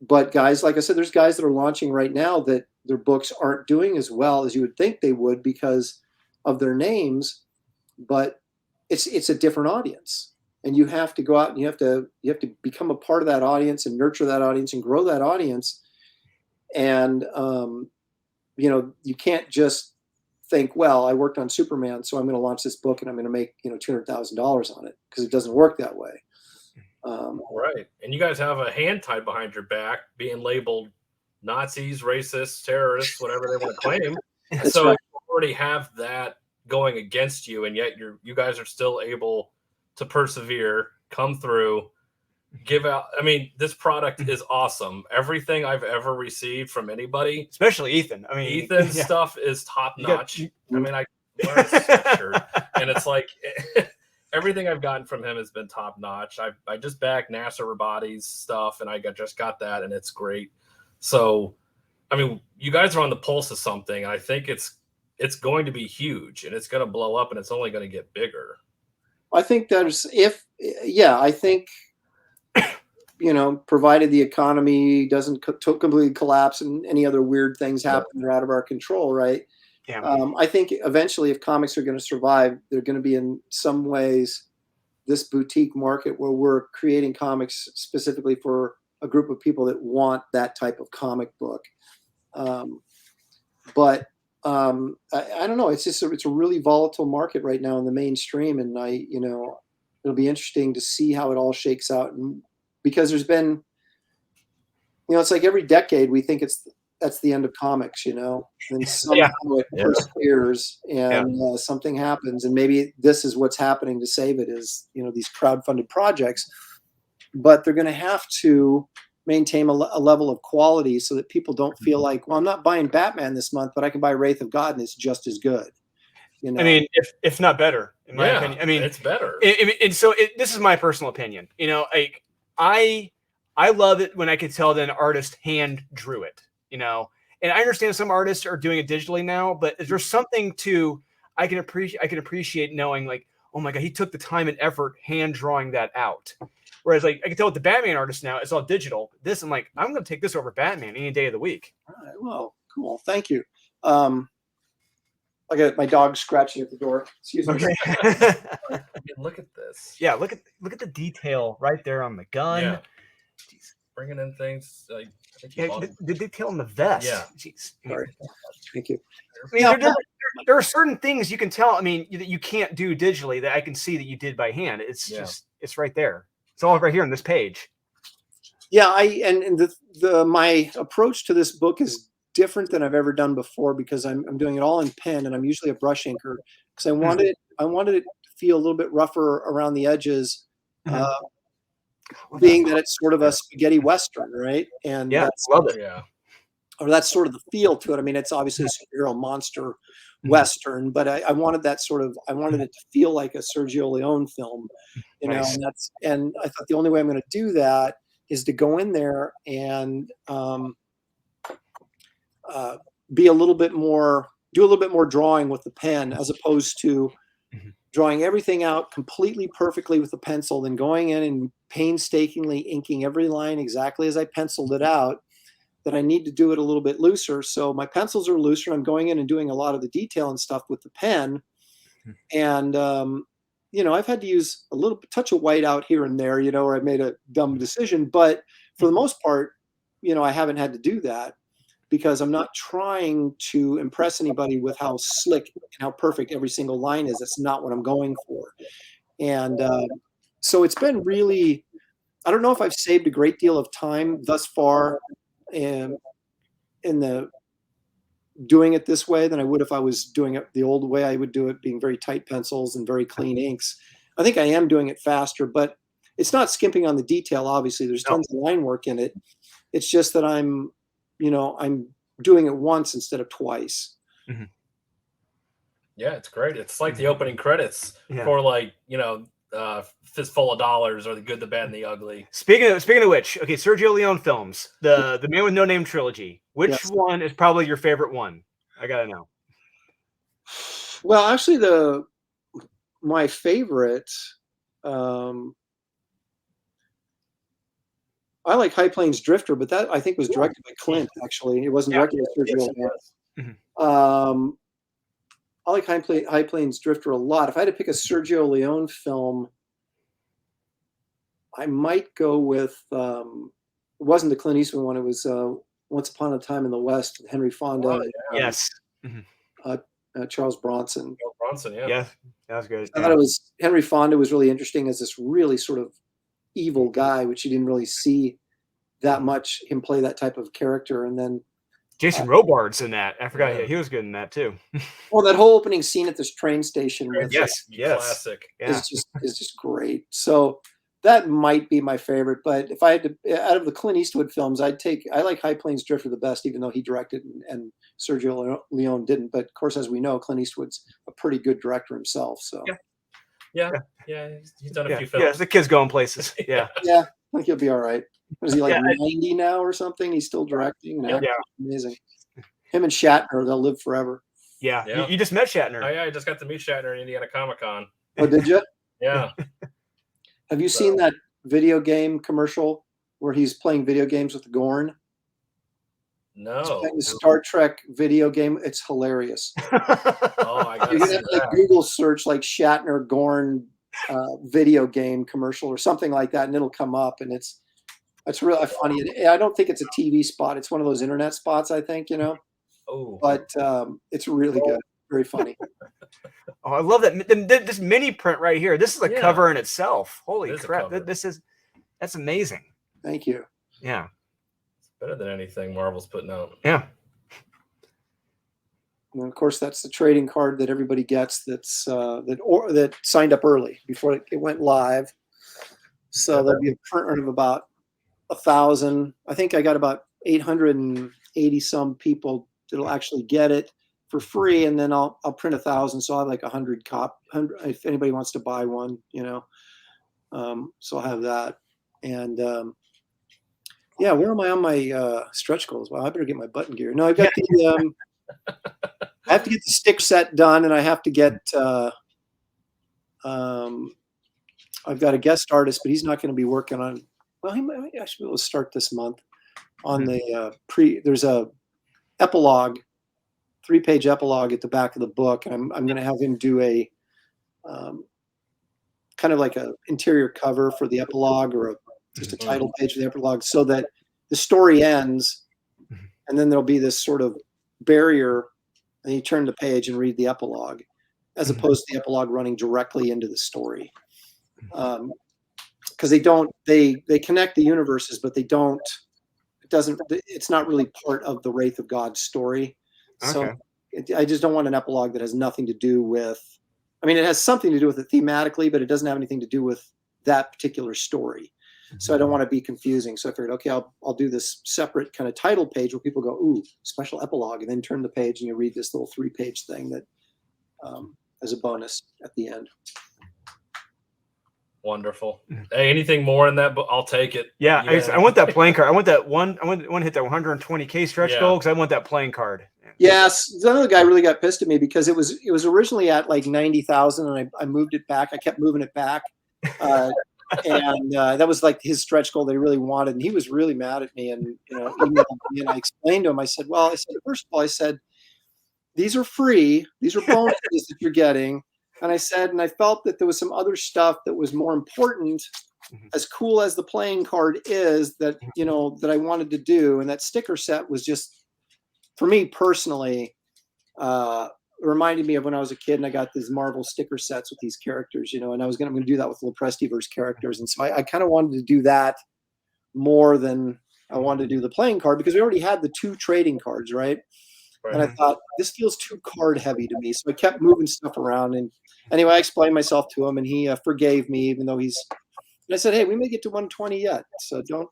But guys, like I said, there's guys that are launching right now that their books aren't doing as well as you would think they would because of their names, but it's a different audience, and you have to go out and you have to become a part of that audience and nurture that audience and grow that audience. And you can't just think, well, I worked on Superman, so I'm going to launch this book and I'm going to make $200,000 on it, because it doesn't work that way. Right. And you guys have a hand tied behind your back being labeled Nazis, racists, terrorists, whatever they want to claim. So right. You already have that going against you, and yet you guys are still able to persevere, come through, give out. I mean, this product is awesome. Everything I've ever received from anybody, especially Ethan. I mean, Ethan's stuff is top notch. I mean, I wear a sweatshirt, and it's like everything I've gotten from him has been top notch. I just backed NASA Rabati's stuff, and I just got that, and it's great. So, I mean, you guys are on the pulse of something. I think it's going to be huge, and it's going to blow up, and it's only going to get bigger. I think I think, provided the economy doesn't completely collapse and any other weird things happen that are out of our control, right? Yeah. I think eventually, if comics are going to survive, they're going to be in some ways this boutique market where we're creating comics specifically for a group of people that want that type of comic book. But I don't know. It's just it's a really volatile market right now in the mainstream, and it'll be interesting to see how it all shakes out. And because there's been, it's like every decade we think that's the end of comics, and somehow it perseveres, and something happens, and maybe this is what's happening to save it is these crowdfunded projects, but they're going to have to maintain a level of quality so that people don't feel like, well, I'm not buying Batman this month, but I can buy Wraith of God and it's just as good. I mean, if not better, in my opinion. I mean, it's better. And so this is my personal opinion. Like I love it when I could tell that an artist hand drew it. And I understand some artists are doing it digitally now, but there's something I can appreciate knowing, like, oh my God, he took the time and effort hand drawing that out. Whereas, like, I can tell with the Batman artist now, it's all digital. This, I'm like, I'm going to take this over Batman any day of the week. All right, well, cool. Thank you. I got my dog scratching at the door. Excuse me. Okay. Look at this. Yeah, look at the detail right there on the gun. Yeah. Jeez, bringing in things. The detail on the vest. Yeah. Jeez. Sorry. Thank you. I mean, there are certain things you can tell. I mean, that you can't do digitally that I can see that you did by hand. It's just it's right there. It's all right here on this page. Yeah, my approach to this book is different than I've ever done before, because I'm doing it all in pen, and I'm usually a brush inker, because I wanted it to feel a little bit rougher around the edges, being that it's sort of a spaghetti western, right? And love it. Yeah. Or that's sort of the feel to it. I mean, it's obviously a superhero monster western, but I wanted that I wanted it to feel like a Sergio Leone film, Nice. and I thought the only way I'm going to do that is to go in there and do a little bit more drawing with the pen, as opposed to drawing everything out completely perfectly with the pencil, then going in and painstakingly inking every line exactly as I penciled it out. That I need to do it a little bit looser. So my pencils are looser. I'm going in and doing a lot of the detail and stuff with the pen. And, I've had to use a little touch of white out here and there, or I made a dumb decision. But for the most part, I haven't had to do that, because I'm not trying to impress anybody with how slick and how perfect every single line is. That's not what I'm going for. And so it's been really, I don't know if I've saved a great deal of time thus far. And in the doing it this way than I would if I was doing it the old way I would do it, being very tight pencils and very clean inks. I think I am doing it faster, but it's not skimping on the detail. Obviously, there's tons of line work in it. It's just that I'm doing it once instead of twice. Mm-hmm. Yeah, it's great. It's like the opening credits for like, Fistful of Dollars or The Good, the Bad, and the Ugly. Speaking of which, okay, Sergio Leone films, the Man with No Name trilogy. Which one is probably your favorite one? I gotta know. Well, actually, my favorite, I like High Plains Drifter, but that I think was directed by Clint. Actually, it wasn't directed by Sergio Leone. Mm-hmm. I like High Plains Drifter a lot. If I had to pick a Sergio Leone film, I might go with. It wasn't the Clint Eastwood one. It was Once Upon a Time in the West with Henry Fonda. Oh, yes. Charles Bronson. Yeah, that was good. I thought it was Henry Fonda was really interesting as this really sort of evil guy, which you didn't really see that much him play that type of character. And then Jason Robards in that. I forgot he was good in that too. Well, that whole opening scene at this train station classic. is just great. So that might be my favorite. But if I had to, out of the Clint Eastwood films, I like High Plains Drifter the best, even though he directed and Sergio Leone didn't. But of course, as we know, Clint Eastwood's a pretty good director himself. So yeah, he's done a few films. Yeah, the kid's going places. Yeah, I think he'll be all right. Is he like 90 now or something? He's still directing. Amazing. Him and Shatner, they'll live forever. Yeah. You just met Shatner. Oh yeah, I just got to meet Shatner at Indiana Comic-Con. Oh, did you? Yeah. Have you seen that video game commercial where he's playing video games with Gorn? No. He's playing the Star Trek video game. It's hilarious. Oh, I got you have to Google search like Shatner Gorn video game commercial or something like that, and it'll come up, and it's really funny. I don't think it's a TV spot. It's one of those internet spots, I think, Oh. But it's really good. Very funny. Oh, I love that. This mini print right here. This is a cover in itself. Holy crap. That's amazing. Thank you. Yeah. It's better than anything Marvel's putting out. Yeah. And of course, that's the trading card that everybody gets that signed up early before it went live. So there'll be a print run of about 1,000. I think I got about 880 some people that'll actually get it for free, and then I'll print 1,000. So I have like 100 if anybody wants to buy one, so I'll have that. And where am I on my stretch goals? Well, I better get my button gear. No, I've got the I have to get the stick set done, and I have to get I've got a guest artist, but he's not going to be working on. Well, he might actually be able to start this month on the There's a epilogue, 3-page epilogue at the back of the book, and I'm going to have him do a kind of like a interior cover for the epilogue, or just a title page for the epilogue, so that the story ends, and then there'll be this sort of barrier, and you turn the page and read the epilogue, as opposed to the epilogue running directly into the story. Because they connect the universes, but it's not really part of the Wraith of God story. So I just don't want an epilogue that has nothing to do with, it has something to do with it thematically, but it doesn't have anything to do with that particular story. So I don't want to be confusing. So I figured, okay, I'll do this separate kind of title page where people go, ooh, special epilogue, and then turn the page and you read this little 3-page thing that as a bonus at the end. Wonderful. Hey, anything more in that book? I'll take it. Yeah, I want that playing card. I want that one. I want to hit that 120K stretch goal because I want that playing card. Yes, another guy really got pissed at me because it was originally at like 90,000, and I moved it back. I kept moving it back, and that was like his stretch goal that he really wanted, and he was really mad at me. And emailed me, and I explained to him. I said, first of all, these are free. These are bonuses that you're getting. And I said, and I felt that there was some other stuff that was more important, as cool as the playing card is, that I wanted to do. And that sticker set was just, for me personally, reminded me of when I was a kid and I got these Marvel sticker sets with these characters, and I'm going to do that with Loprestiverse characters. And so I kind of wanted to do that more than I wanted to do the playing card because we already had the 2 trading cards, right? And I thought, this feels too card heavy to me. So I kept moving stuff around. And anyway, I explained myself to him, and he forgave me, even though and I said, hey, we may get to 120 yet. So don't.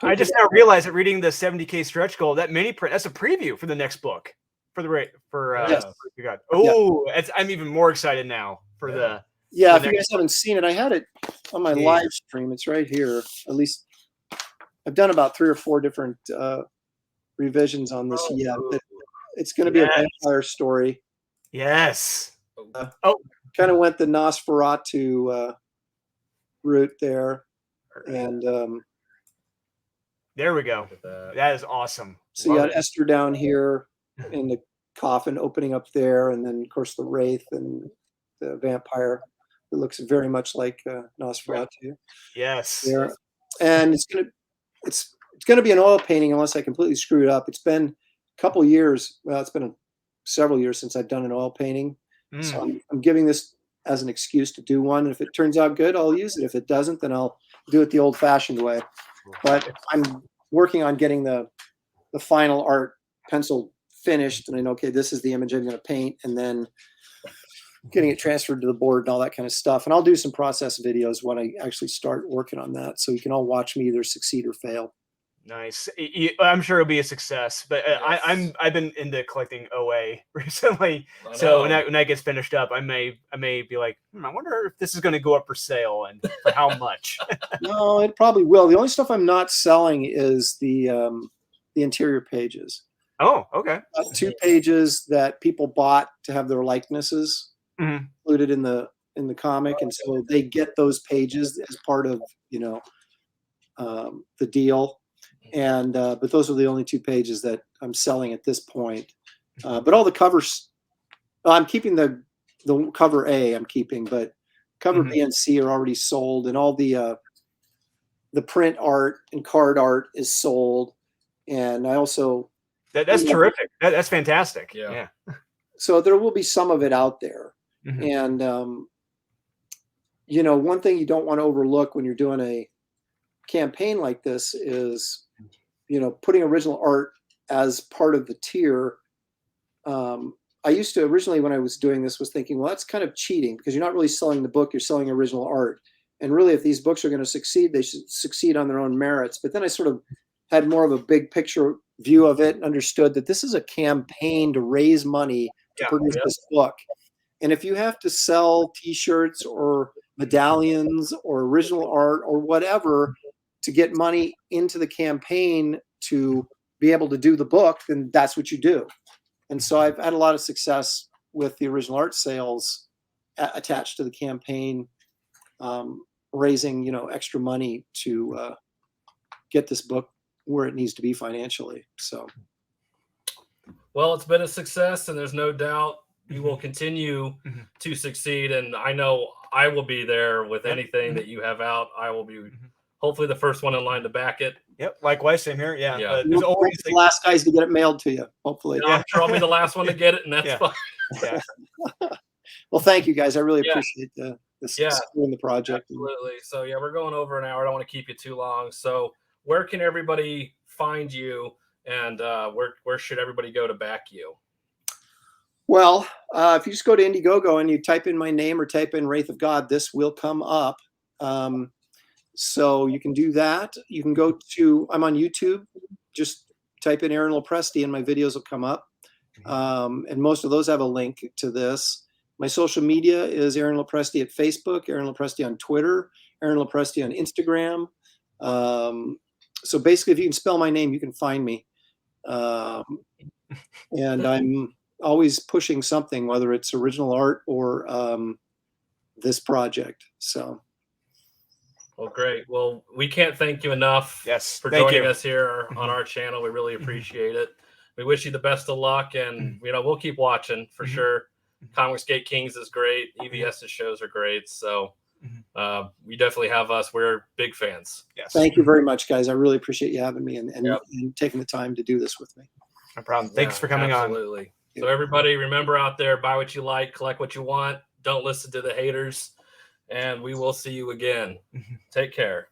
I just now realized that reading the 70K stretch goal, that mini print, that's a preview for the next book Yes. I'm even more excited now for the. Yeah, if you guys haven't seen it, I had it on my live stream. It's right here. At least I've done about 3 or 4 different revisions on this yet. But it's going to be a vampire story. Yes. Kind of went the Nosferatu route there. And there we go. That is awesome. So you got Esther down here in the coffin opening up there. And then, of course, the Wraith and the vampire. It looks very much like Nosferatu. Yes. There. And it's gonna be an oil painting unless I completely screw it up. It's been a couple years. Well, it's been several years since I've done an oil painting. So I'm giving this as an excuse to do one. And if it turns out good, I'll use it. If it doesn't, then I'll do it the old-fashioned way. But I'm working on getting the final art pencil finished. And I know, okay, this is the image I'm going to paint, and then getting it transferred to the board and all that kind of stuff. And I'll do some process videos when I actually start working on that, so you can all watch me either succeed or fail. Nice. I'm sure it'll be a success, but I've been into collecting OA recently. So when that gets finished up, I may be like, I wonder if this is going to go up for sale and for how much. No, it probably will. The only stuff I'm not selling is the interior pages. Oh, okay. 2 pages that people bought to have their likenesses included in the comic, and so they get those pages as part of the deal. And but those are the only 2 pages that I'm selling at this point. But all the covers, I'm keeping the cover A. I'm keeping, but cover B and C are already sold, and all the print art and card art is sold. And I also that's terrific. That's fantastic. Yeah. So there will be some of it out there. And, one thing you don't want to overlook when you're doing a campaign like this is, putting original art as part of the tier. I used to originally, when I was doing this, was thinking, well, that's kind of cheating because you're not really selling the book, you're selling original art. And really, if these books are going to succeed, they should succeed on their own merits. But then I sort of had more of a big picture view of it and understood that this is a campaign to raise money to produce this book. And if you have to sell T-shirts or medallions or original art or whatever to get money into the campaign to be able to do the book, then that's what you do. And so I've had a lot of success with the original art sales attached to the campaign, raising, extra money to get this book where it needs to be financially. So, well, it's been a success, and there's no doubt you will continue to succeed. And I know I will be there with anything that you have out. I will be hopefully the first one in line to back it. Yep. Likewise, same here. Yeah. There's always the last guys to get it mailed to you, hopefully. I'm sure I'll be the last one to get it, and that's fine. Yeah. Well, thank you guys. I really appreciate supporting the project. Absolutely. So we're going over an hour. I don't want to keep you too long. So where can everybody find you, and where should everybody go to back you? Well, if you just go to Indiegogo and you type in my name or type in Wraith of God, this will come up. So you can do that. You can go to, I'm on YouTube. Just type in Aaron Lopresti and my videos will come up. And most of those have a link to this. My social media is Aaron Lopresti at Facebook, Aaron Lopresti on Twitter, Aaron Lopresti on Instagram. So basically, if you can spell my name, you can find me. And I'm always pushing something, whether it's original art or this project. So. Well, great. Well, we can't thank you enough for joining us here on our channel. We really appreciate it. We wish you the best of luck, and we'll keep watching for sure. Comicsgate Kings is great. EVS's shows are great. So you definitely have us. We're big fans. Yes. Thank you very much, guys. I really appreciate you having me and taking the time to do this with me. No problem. Thanks for coming on. Absolutely. So everybody, remember out there, buy what you like, collect what you want. Don't listen to the haters. And we will see you again. Take care.